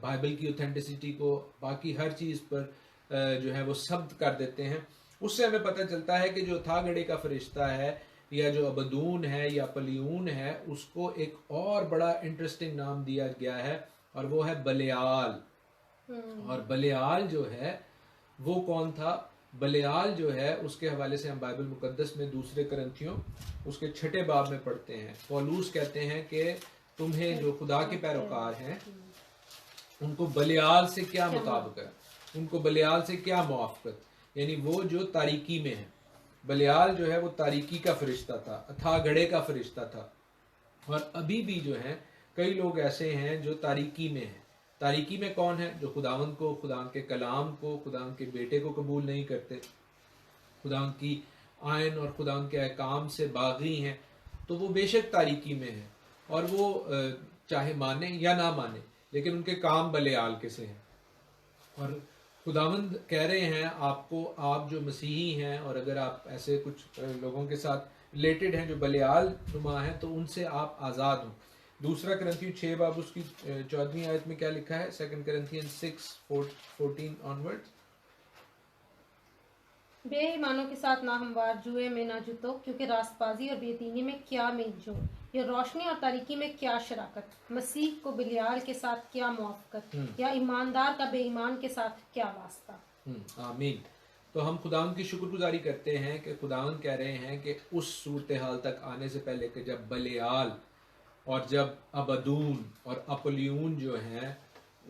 बाइबल की ऑथेंटिसिटी को बाकी हर चीज़ पर जो है वो शब्द कर देते हैं, उससे हमें पता चलता है कि जो था गढ़े का फरिश्ता है, या जो अबदून है या पलियून है, उसको एक और बड़ा इंटरेस्टिंग नाम दिया गया है, और वो है बलियाल। और बलियाल जो है वो कौन था? बलियाल जो है उसके हवाले से हम बाइबल मुकद्दस में दूसरे करंथियों उसके 6 बाब में पढ़ते हैं। पौलुस कहते हैं कि तुम्हें जो खुदा के पैरोकार हैं उनको बलियाल से क्या मुताबिकत, उनको बलियाल से क्या मुआफ़क़त, यानी वो जो तारीकी में है। बलियाल जो है वो तारीकी का फरिश्ता था, अथाह गढ़े का फरिश्ता था। और अभी भी जो है कई लोग ऐसे हैं जो तारीकी में हैं। तारीकी में कौन है? जो खुदावंद को, खुदावंद के कलाम को, खुदावंद के बेटे को कबूल नहीं करते, खुदावंद की आयन और खुदावंद के अहकाम से बागी हैं, तो वो बेशक तारीकी में हैं, और वो चाहे माने या ना माने, लेकिन उनके काम बलियाल के से हैं। और खुदावंद कह रहे हैं आपको, आप जो मसीही हैं, और अगर आप ऐसे कुछ लोगों के साथ रिलेटेड हैं जो बलियाल नुमा हैं, तो उनसे आप आज़ाद हों। दूसरा करंथियों 6 बाब उसकी 14वीं आयत में क्या लिखा है? 2 Corinthians 6:14 ऑनवर्ड्स। बेईमानों के साथ ना हमवार, जुए में ना जुतो, क्योंकि रास्तबाजी और बेदीनी में क्या मेलजोल, या रोशनी और तारीकी में क्या शराकत, मसीह को बलियाल के साथ क्या मुआफ़क़त, या ईमानदार का बेईमान के साथ क्या वास्ता। आमीन। तो हम खुदावंद की शुक्रगुजारी करते हैं कि खुदावंद कह रहे हैं कि उस सूरत हाल तक आने से पहले कि जब बलियाल और जब अबदून और अपोलियून जो हैं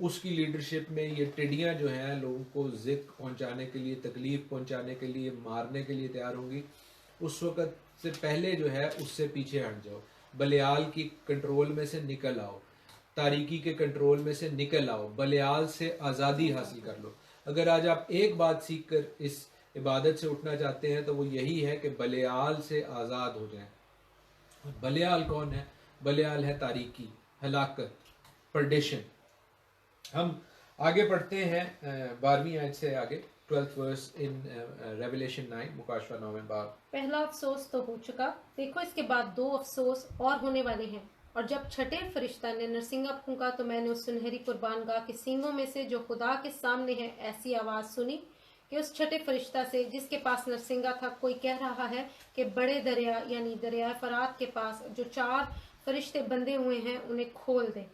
उसकी लीडरशिप में ये टिड्डियाँ जो हैं लोगों को ज़िक पहुंचाने के लिए, तकलीफ़ पहुंचाने के लिए, मारने के लिए तैयार होंगी, उस वक़्त से पहले जो है उससे पीछे हट जाओ, बलियाल की कंट्रोल में से निकल आओ, तारीकी के कंट्रोल में से निकल आओ, बलियाल से आज़ादी हासिल कर लो। अगर आज आप एक बात सीख कर इस इबादत से उठना चाहते हैं तो वो यही है कि बलियाल से आज़ाद हो जाएं। बलियाल कौन है? बलियाल है तारीकी, हलाकत, परडिशन। हम आगे पढ़ते हैं 12वीं आयत से आगे, 12th वर्स इन रेवलेशन 9, मुकाशवा 9 बाब। पहला अफसोस तो हो चुका, देखो इसके बाद 2 अफसोस और होने वाले हैं। और जब छठे फरिश्ता ने नरसिंगा फूंका तो मैंने उस सुनहरी कुर्बानगाह के सींगों में से जो खुदा के सामने है ऐसी आवाज सुनी कि उस छठे फरिश्ता से जिसके पास नरसिंगा था कोई कह रहा है कि बड़े दरिया यानी दरिया फरात के पास जो 4 फरिश्ते बंधे हुए हैं उन्हें खोल दे।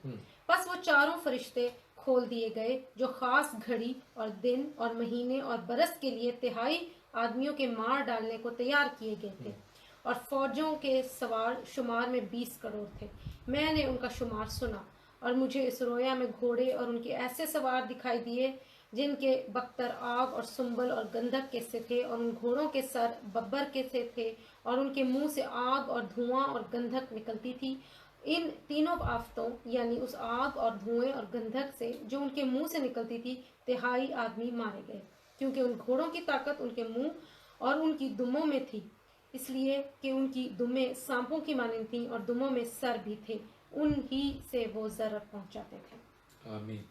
बस वो चारों फरिश्ते खोल दिए गए जो खास घड़ी और दिन और महीने और बरस के लिए तिहाई आदमियों के मार डालने को तैयार किए गए थे, और फौजों के सवार शुमार में 20 करोड़ थे। मैंने उनका शुमार सुना और मुझे इस रोया में घोड़े और उनके ऐसे सवार दिखाई दिए जिनके बख्तर आग और सुंबल और गंधक के से थे, और उन घोड़ों के सर बब्बर के से थे, और उनके मुंह से आग और धुआं और गंधक निकलती थी। इन तीनों आफतों यानी उस आग और धुएं और गंधक से जो उनके मुंह से निकलती थी तिहाई आदमी मारे गए, क्योंकि उन घोड़ों की ताकत उनके मुंह और उनकी दुमों में थी, इसलिए कि उनकी दुमें सांपों की मानिंद थीं और दुमों में सर भी थे, उन्हीं से वो जरर पहुंचाते थे। आमीन।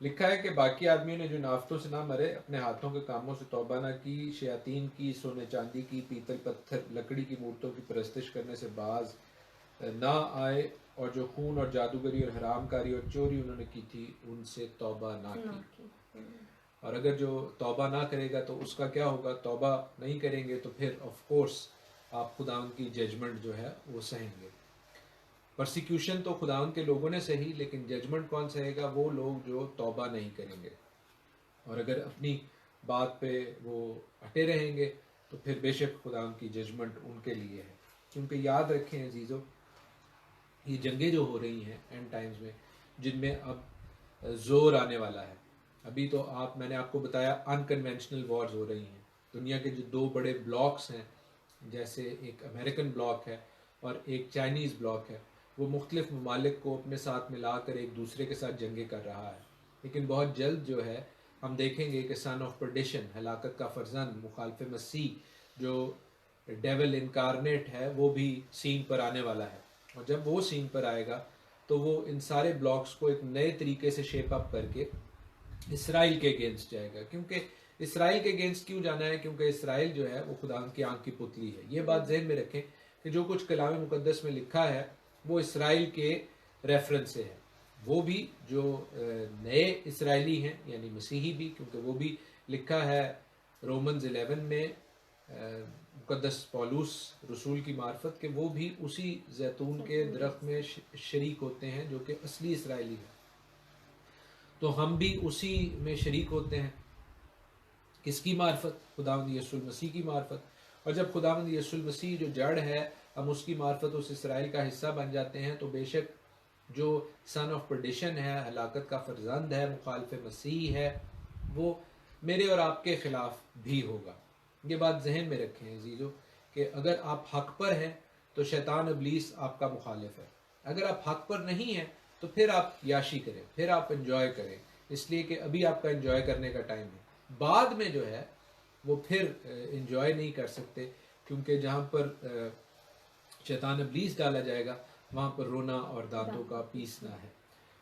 लिखा है कि बाकी आदमियों ने जो नाफ्तों से ना मरे, अपने हाथों के कामों से तौबा ना की, शयातीन की, सोने चांदी की, पीतल पत्थर लकड़ी की मूर्तों की परस्तिश करने से बाज ना आए, और जो खून और जादूगरी और हरामकारी और चोरी उन्होंने की थी उनसे तौबा ना की। और अगर जो तौबा ना करेगा तो उसका क्या होगा? तौबा नहीं करेंगे तो फिर ऑफ कोर्स आप खुदावन की जजमेंट जो है वो सहेंगे। परसिक्यूशन तो खुदावन के लोगों ने सही, लेकिन जजमेंट कौन सहेगा? वो लोग जो तौबा नहीं करेंगे। और अगर अपनी बात पे वो हटे रहेंगे तो फिर बेशक खुदावन की जजमेंट उनके लिए है। क्योंकि याद रखें अजीज़ों, ये जंगें जो हो रही हैं एंड टाइम्स में, जिनमें अब जोर आने वाला है। अभी तो मैंने आपको बताया अनकन्वेंशनल वॉर्स हो रही हैं। दुनिया के जो 2 बड़े ब्लॉक्स हैं, जैसे एक अमेरिकन ब्लॉक है और एक चाइनीज़ ब्लॉक है, वो मुख्तलिफ ममालिक को अपने साथ मिलाकर एक दूसरे के साथ जंगे कर रहा है। लेकिन बहुत जल्द जो है हम देखेंगे कि सन ऑफ परडिशन, हलाकत का फर्जंद, मुखालिफ मसीह जो डेविल इनकारनेट है, वो भी सीन पर आने वाला है। और जब वो सीन पर आएगा तो वो इन सारे ब्लॉक्स को एक नए तरीके से शेप अप करके इसराइल के अगेंस्ट जाएगा। क्योंकि इसराइल के अगेंस्ट क्यों जाना है? क्योंकि इसराइल जो है वो खुदा की आंख की पुतली है। ये बात जहन में रखें कि जो कुछ कलाम मुकद्दस में लिखा है वो इसराइल के रेफरेंस से है। वो भी जो नए इसराइली हैं यानी मसीही भी, क्योंकि वो भी लिखा है रोमन्स 11 में मुकद्दस पौलुस रसूल की मार्फत के वो भी उसी जैतून के दरख्त में शरीक होते हैं जो कि असली इसराइली है। तो हम भी उसी में शरीक होते हैं। किसकी मार्फत? खुदावंद यीशु मसीह की मार्फत। और जब खुदावंद यीशु मसीह जो जड़ है हम उसकी मार्फत उस इसराइल का हिस्सा बन जाते हैं, तो बेशक जो सन ऑफ परडिशन है, हलाकत का फर्जंद है, मुखालिफ मसीह है, वो मेरे और आपके खिलाफ भी होगा। ये बात जहन में रखें अजीजों कि अगर आप हक पर हैं तो शैतान इब्लीस आपका मुखालिफ है। अगर आप हक पर नहीं हैं तो फिर आप याशी करें, फिर आप एंजॉय करें, इसलिए कि अभी आपका एंजॉय करने का टाइम है। बाद में जो है वो फिर एंजॉय नहीं कर सकते, क्योंकि जहाँ पर शैतान इब्लीस डाला जाएगा वहाँ पर रोना और दांतों का पीसना है।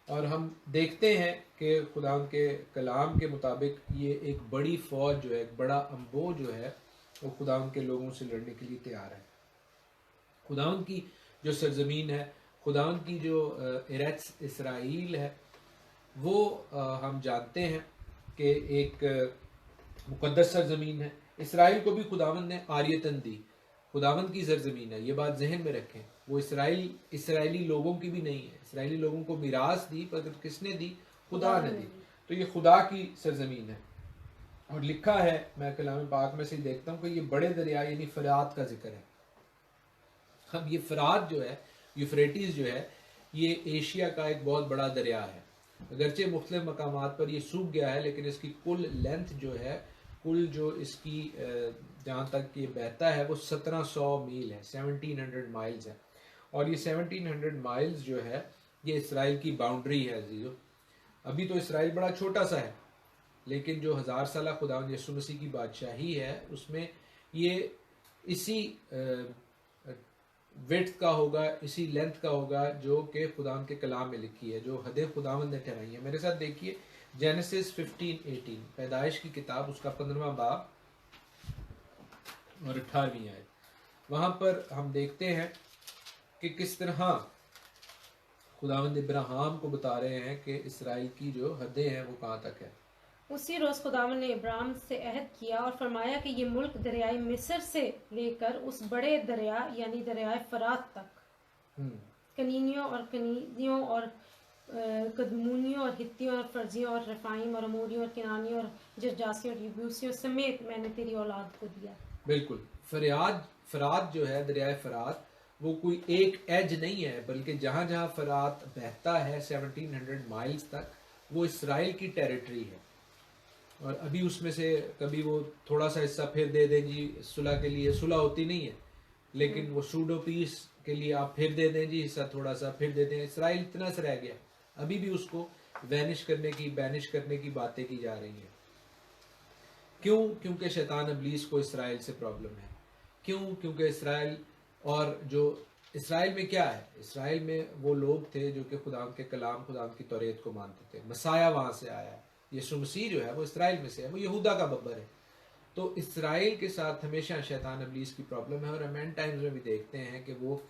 और हम देखते हैं कि खुदा के कलाम के मुताबिक ये एक बड़ी फौज जो है, एक बड़ा अम्बो जो है, वो खुदा के लोगों से लड़ने के लिए तैयार है। खुदा की जो सरजमीन है, खुदा की जो एरेत्स इसराइल है, वो हम जानते हैं कि एक मुकद्दस सरजमीन है। इसराइल को भी खुदावंद ने आरियतन दी, खुदावंद की सरजमीन है। ये बात जहन में रखें। वो इसराइली लोगों की भी नहीं है। इसराइली लोगों को मिरास दी, पर किसने दी? खुदा ने दी। तो ये खुदा की सरजमीन है। और लिखा है, मैं कलाम पाक में से देखता हूँ कि ये बड़े दरिया यानी फरात का जिक्र है। अब ये फरात जो है यूफ्रेटिस जो है ये एशिया का एक बहुत बड़ा दरिया है। अगरचे मुख्तलिफ मकामात पर ये सूख गया है, लेकिन इसकी कुल लेंथ जो है, कुल जो इसकी जहाँ तक ये बहता है वो 1700 मील है, 1700 माइल्स है। और ये 1700 माइल्स जो है ये इसराइल की बाउंड्री है अजीजों। अभी तो इसराइल बड़ा छोटा सा है, लेकिन जो 1000 साला खुदावंद यीशु मसीह की बादशाही है उसमें ये इसी विड्थ का होगा, इसी लेंथ का होगा जो कि खुदावंद के कलाम में लिखी है, जो हदें खुदावंद ने ठहराई है। मेरे साथ देखिए जेनेसिस 15:18, पैदाइश की किताब उसका 15वां बाब और 18वीं आयत। वहां पर हम देखते हैं कि किस तरह खुदावंद इब्राहिम को बता रहे हैं कि इसराइल की जो हदें हैं वो कहाँ तक है। उसी रोज खुदावंद ने इब्राहिम से अहद किया और फरमाया कि ये मुल्क दरियाई मिस्र से लेकर उस बड़े दरिया यानी दरियाए फरात तक कनीनियों और कदमूनियों और हित्तियों और फर्जियों और रफाइम और अमोरियों और किनानियों और जर्जासियों और यबूसियों समेत मैंने तेरी औलाद को दिया। बिल्कुल, फरात जो है, दरियाए फरात, वो कोई एक एज नहीं है, बल्कि जहाँ जहाँ फरात बहता है 1700 माइल्स तक, वो इसराइल की टेरिटरी है। और अभी उसमें से कभी वो थोड़ा सा हिस्सा फिर दे दें जी सुलह के लिए, सुलह होती नहीं है, लेकिन वो सूडो पीस के लिए आप फिर दे दें जी हिस्सा, थोड़ा सा फिर दे दें। इसराइल इतना सा रह गया, अभी भी उसको बैनिश करने की बातें की जा रही हैं। क्यों? क्योंकि शैतान इब्लीस को इसराइल से प्रॉब्लम है। क्यों? क्योंकि इसराइल, और जो इसराइल में क्या है, इसराइल में वो लोग थे जो कि खुदाम के कलाम, खुदाम की तौरेत को मानते थे। मसाया वहां से आया है, यीशु मसीह जो है वो इसराइल में से है, वो यहूदा का बब्बर है। तो इसराइल के साथ हमेशा शैतान इब्लीस की प्रॉब्लम है। और हम एंड टाइम्स में भी देखते हैं कि वो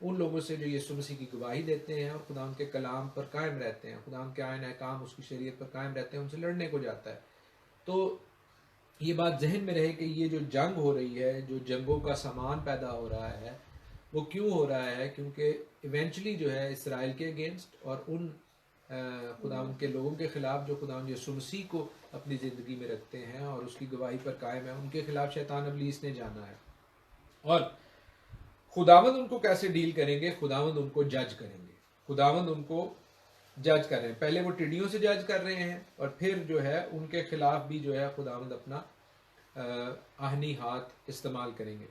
उन लोगों से जो यीशु मसीह की गवाही देते हैं और खुदाम के कलाम पर कायम रहते हैं, खुदाम के आयन अहकाम, उसकी शरीयत पर कायम रहते हैं, उनसे लड़ने को जाता है। तो ये बात जहन में रहे कि ये जो जंग हो रही है, जो जंगों का सामान पैदा हो रहा है, वो क्यों हो रहा है? क्योंकि इवेंचुअली जो है इसराइल के अगेंस्ट और उन खुदावंद के लोगों के खिलाफ जो खुदावंद यीशु मसीह को अपनी ज़िंदगी में रखते हैं और उसकी गवाही पर कायम है, उनके खिलाफ शैतान इब्लीस ने जाना है। और खुदावंद उनको कैसे डील करेंगे? खुदावंद उनको जज करेंगे। खुदावंद उनको जज कर रहे हैं। पहले वो टिड्डियों से जज कर रहे हैं और फिर जो है उनके खिलाफ भी जो है खुदावंद अपना आहनी हाथ इस्तेमाल करेंगे।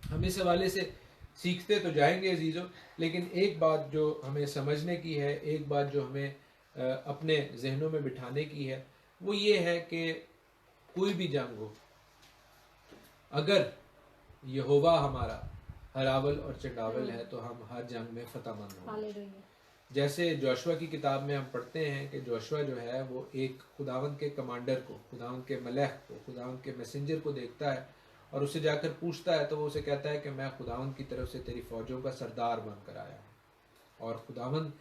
हम इस हवाले से सीखते तो जाएंगे अजीज़ों, लेकिन एक बात जो हमें समझने की है, एक बात जो हमें अपने जहनों में बिठाने की है, वो ये है कि कोई भी जंग हो, अगर यहोवा हमारा हरावल और चंडावल है तो हम हर जंग में फतहमंद होंगे। जैसे जोशुआ की किताब में हम पढ़ते हैं कि जोशुआ जो है वो एक खुदावंद के कमांडर को, खुदावंद के मलह को, खुदावंद के मैसेंजर को देखता है और उससे जाकर पूछता है, तो वो उसे कहता है कि मैं खुदावंद की तरफ से तेरी फौजों का सरदार बनकर आया हूँ। और खुदावंद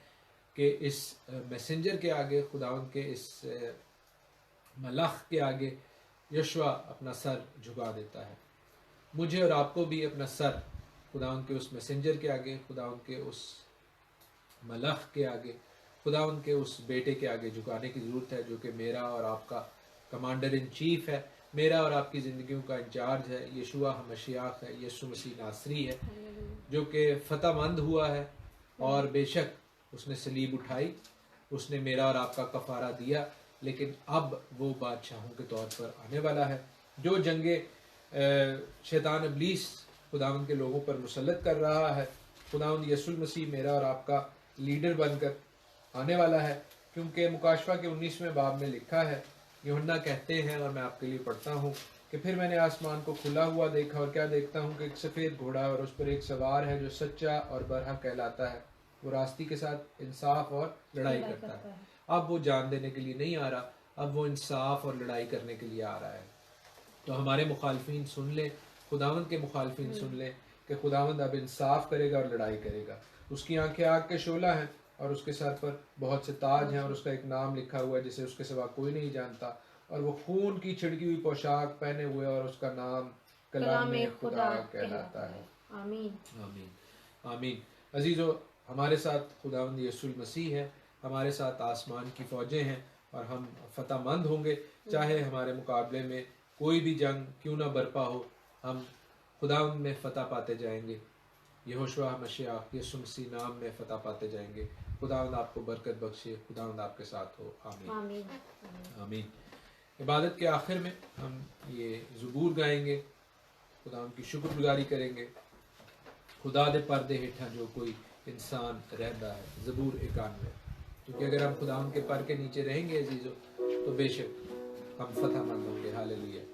के इस मैसेंजर के आगे, खुदावंद के इस मलख के आगे यशुआ अपना सर झुका देता है। मुझे और आपको भी अपना सर खुदावंद के उस मैसेंजर के आगे, खुदावंद के उस मलख के आगे, खुदावंद के उस बेटे के आगे झुकाने की ज़रूरत है, जो कि मेरा और आपका कमांडर इन चीफ है, मेरा और आपकी ज़िंदगियों का इंचार्ज है, यीशुआ मशीयाख है, यीशु मसीह नासरी है, जो कि फतहमंद हुआ है। और बेशक उसने सलीब उठाई, उसने मेरा और आपका कफ़ारा दिया, लेकिन अब वो बादशाहों के तौर पर आने वाला है। जो जंगे शैतान इब्लीस खुदावंद के लोगों पर मुसल्लत कर रहा है, खुदावंद यीशु मसीह मेरा और आपका लीडर बनकर आने वाला है। क्योंकि मुकाशवा के 19वें बाब में लिखा है, यूहन्ना कहते हैं, और मैं आपके लिए पढ़ता हूँ, कि फिर मैंने आसमान को खुला हुआ देखा और क्या देखता हूँ कि एक सफ़ेद घोड़ा और उस पर एक सवार है जो सच्चा और बरहक कहलाता है। वो रास्ती के साथ इंसाफ और लड़ाई करता है। अब वो जान देने के लिए नहीं आ रहा, अब वो इंसाफ और लड़ाई करने के लिए आ रहा है। तो हमारे मुखालफिन सुन ले, खुदावंद के मुखालफिन सुन ले कि खुदावंद अब इंसाफ करेगा और लड़ाई करेगा। उसकी आंखें आग के शोला हैं और उसके सर पर बहुत से ताज हैं और उसका एक नाम लिखा हुआ है जिसे उसके सिवा कोई नहीं जानता। और वो खून की छिड़की हुई पोशाक पहने हुए और उसका नाम कलाम खुदा कहलाता है। आमीन आमीन आमीन। अजीज़ों, हमारे साथ खुदावंद यीशु मसीह है, हमारे साथ आसमान की फौजें हैं और हम फतहमंद होंगे। चाहे हमारे मुकाबले में कोई भी जंग क्यों ना बरपा हो, हम खुदावंद में फतह पाते जाएंगे। यहोशुआ मसीह यीशु मसीह नाम में फतह पाते जाएंगे। खुदावंद आपको बरकत बख्शे, खुदावंद आपके साथ हो। आमीन आमीन। आमीन। इबादत के आखिर में हम ये ज़बूर गाएंगे, खुदावंद की शुक्रगुजारी करेंगे। खुदा दे पर्दे हेठा जो कोई इंसान रहता है, ज़बूर 91। क्योंकि अगर हम खुदावंद के पर के नीचे रहेंगे अजीजों, तो बेशक हम फतहमंद होंगे। हालेलुया।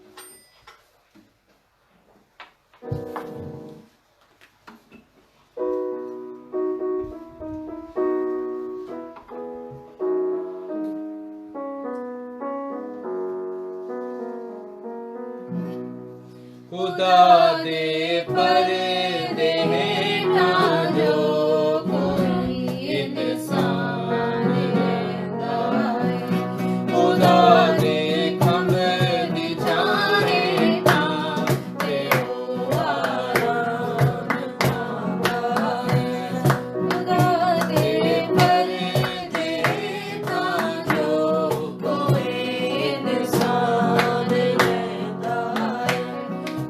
खुदा दे पर्दे हेठा जो कोई इंसान रहता है, खुदा दे खंभे दी छां हेठा ते ओ आराम पांदा है। खुदा दे पर्दे हेठा जो कोई इंसान रहता है,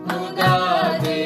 खुदा दे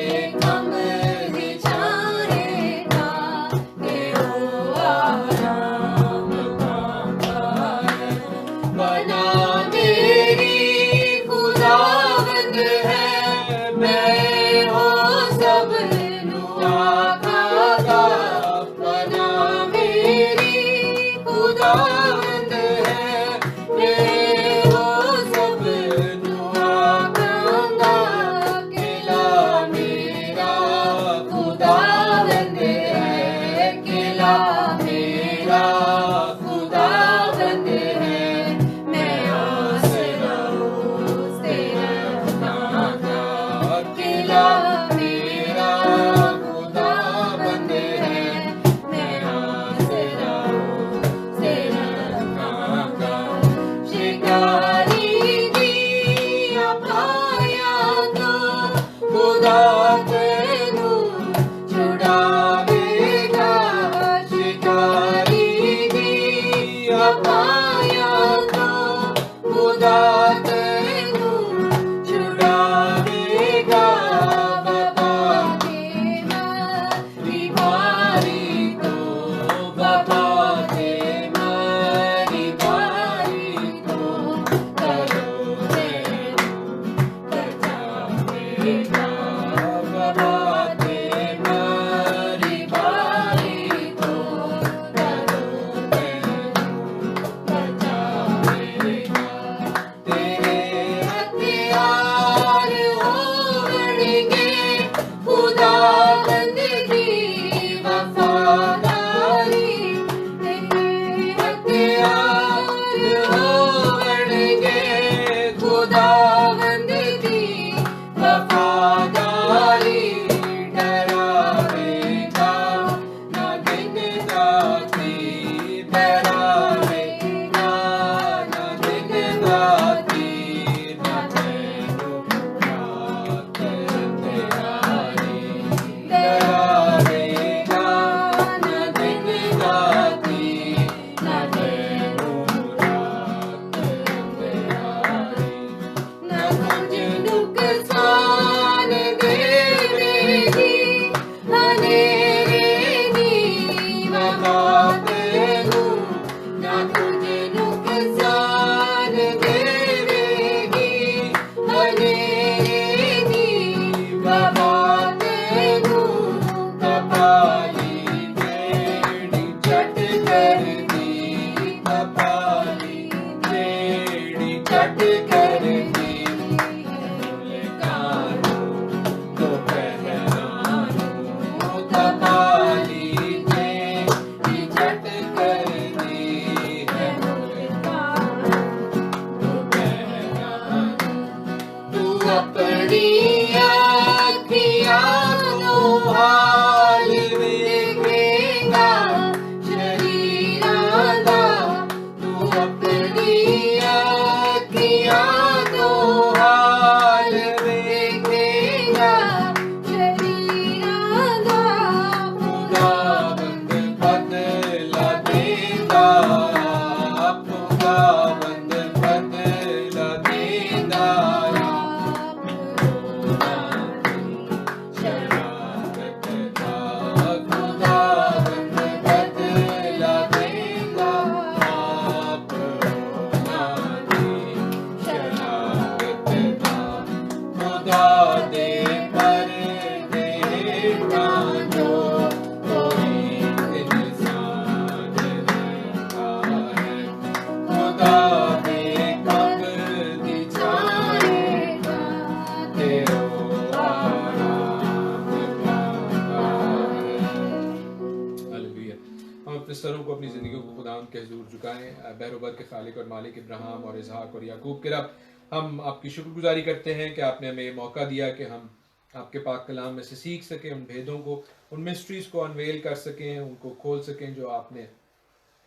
अपने सरों को, अपनी ज़िंदगियों को खुदावंद के हुजूर झुकाएं। बहरोबर के खालिक और मालिक इब्राहिम और इसहाक और याकूब के रब, हम आपकी शुक्रगुजारी करते हैं कि आपने हमें मौका दिया कि हम आपके पाक कलाम में से सीख सकें, उन भेदों को, उन मिस्ट्रीज़ को अनवेल कर सकें, उनको खोल सकें जो आपने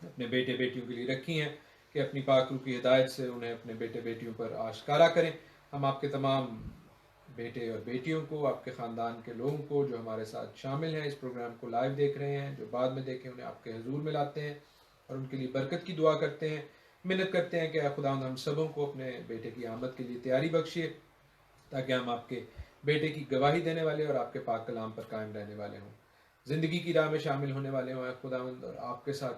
अपने बेटे बेटियों के लिए रखी हैं, कि अपनी पाक रूह की हिदायत से उन्हें अपने बेटे बेटियों पर आश्कारा करें। हम आपके तमाम बेटे और बेटियों को, आपके ख़ानदान के लोगों को जो हमारे साथ शामिल हैं, इस प्रोग्राम को लाइव देख रहे हैं, जो बाद में देखें, उन्हें आपके हुजूर में लाते हैं और उनके लिए बरकत की दुआ करते हैं। मिन्नत करते हैं कि खुदावंद हम सबों को अपने बेटे की आमद के लिए तैयारी बख्शिए, ताकि हम आपके बेटे की गवाही देने वाले और आपके पाक कलाम पर कायम रहने वाले हों, ज़िंदगी की राह में शामिल होने वाले हों खुदावंद, और आपके साथ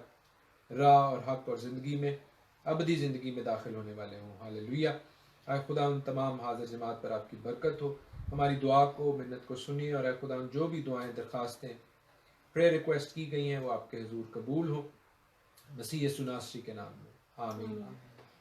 राह और हक और ज़िंदगी में, अबदी ज़िंदगी में दाखिल होने वाले हों। हालेलुया। खुदावंद तमाम हाजिर जमात पर आपकी बरकत हो, हमारी दुआ को, मिन्नत को सुनिए, और खुदावंद जो भी दुआएं दरखास्तें प्रेयर रिक्वेस्ट की गई हैं वो आपके हुजूर कबूल हो, मसीह यीशु नासरी के नाम में आमीन।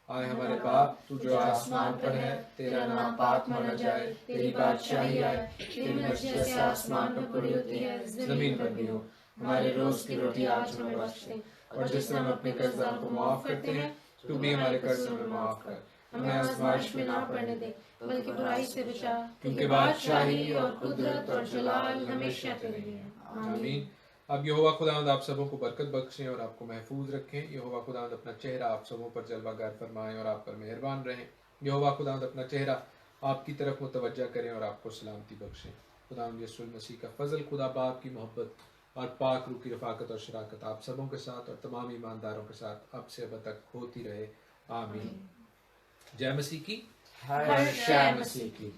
आए हमारे बाप, तू जो आसमान पर है, तेरा नाम पाक माना जाए, तेरी बादशाही आए, तेरी मर्जी जैसे आसमान पर पूरी होती है जमीन पर भी हो। हमारे रोज की रोटी आज हमें बख्श दे, और जिस तरह हम अपने कर्जदारों को माफ करते हैं, तू भी हमारे कर्ज हमें माफ कर। हमें आजमाइश में ना पड़ने दे, बल्कि बुराई से बचा, क्योंकि बादशाही और कुदरत और जलाल हमेशा तेरी है। आमीन। अब यहोवा खुदावंद आप सबों को बरकत बख्शें और आपको महफूज रखें। यहोवा खुदावंद अपना चेहरा आप सबों पर जलवागर फरमाएं और आप पर मेहरबान रहें। यहोवा खुदावंद अपना चेहरा आपकी तरफ मुतवज्जा करें और आपको सलामती बख्शें। खुदावंद यीशु मसीह का फजल, खुदा बाप की मोहब्बत और पाक रूह की रफ़ाकत और शराकत आप सबों के साथ और तमाम ईमानदारों के साथ अब से अब तक होती रहे। आमीन। जय मसीह की। जय मसीह की।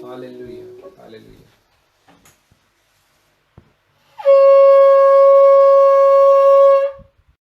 Hallelujah, hallelujah.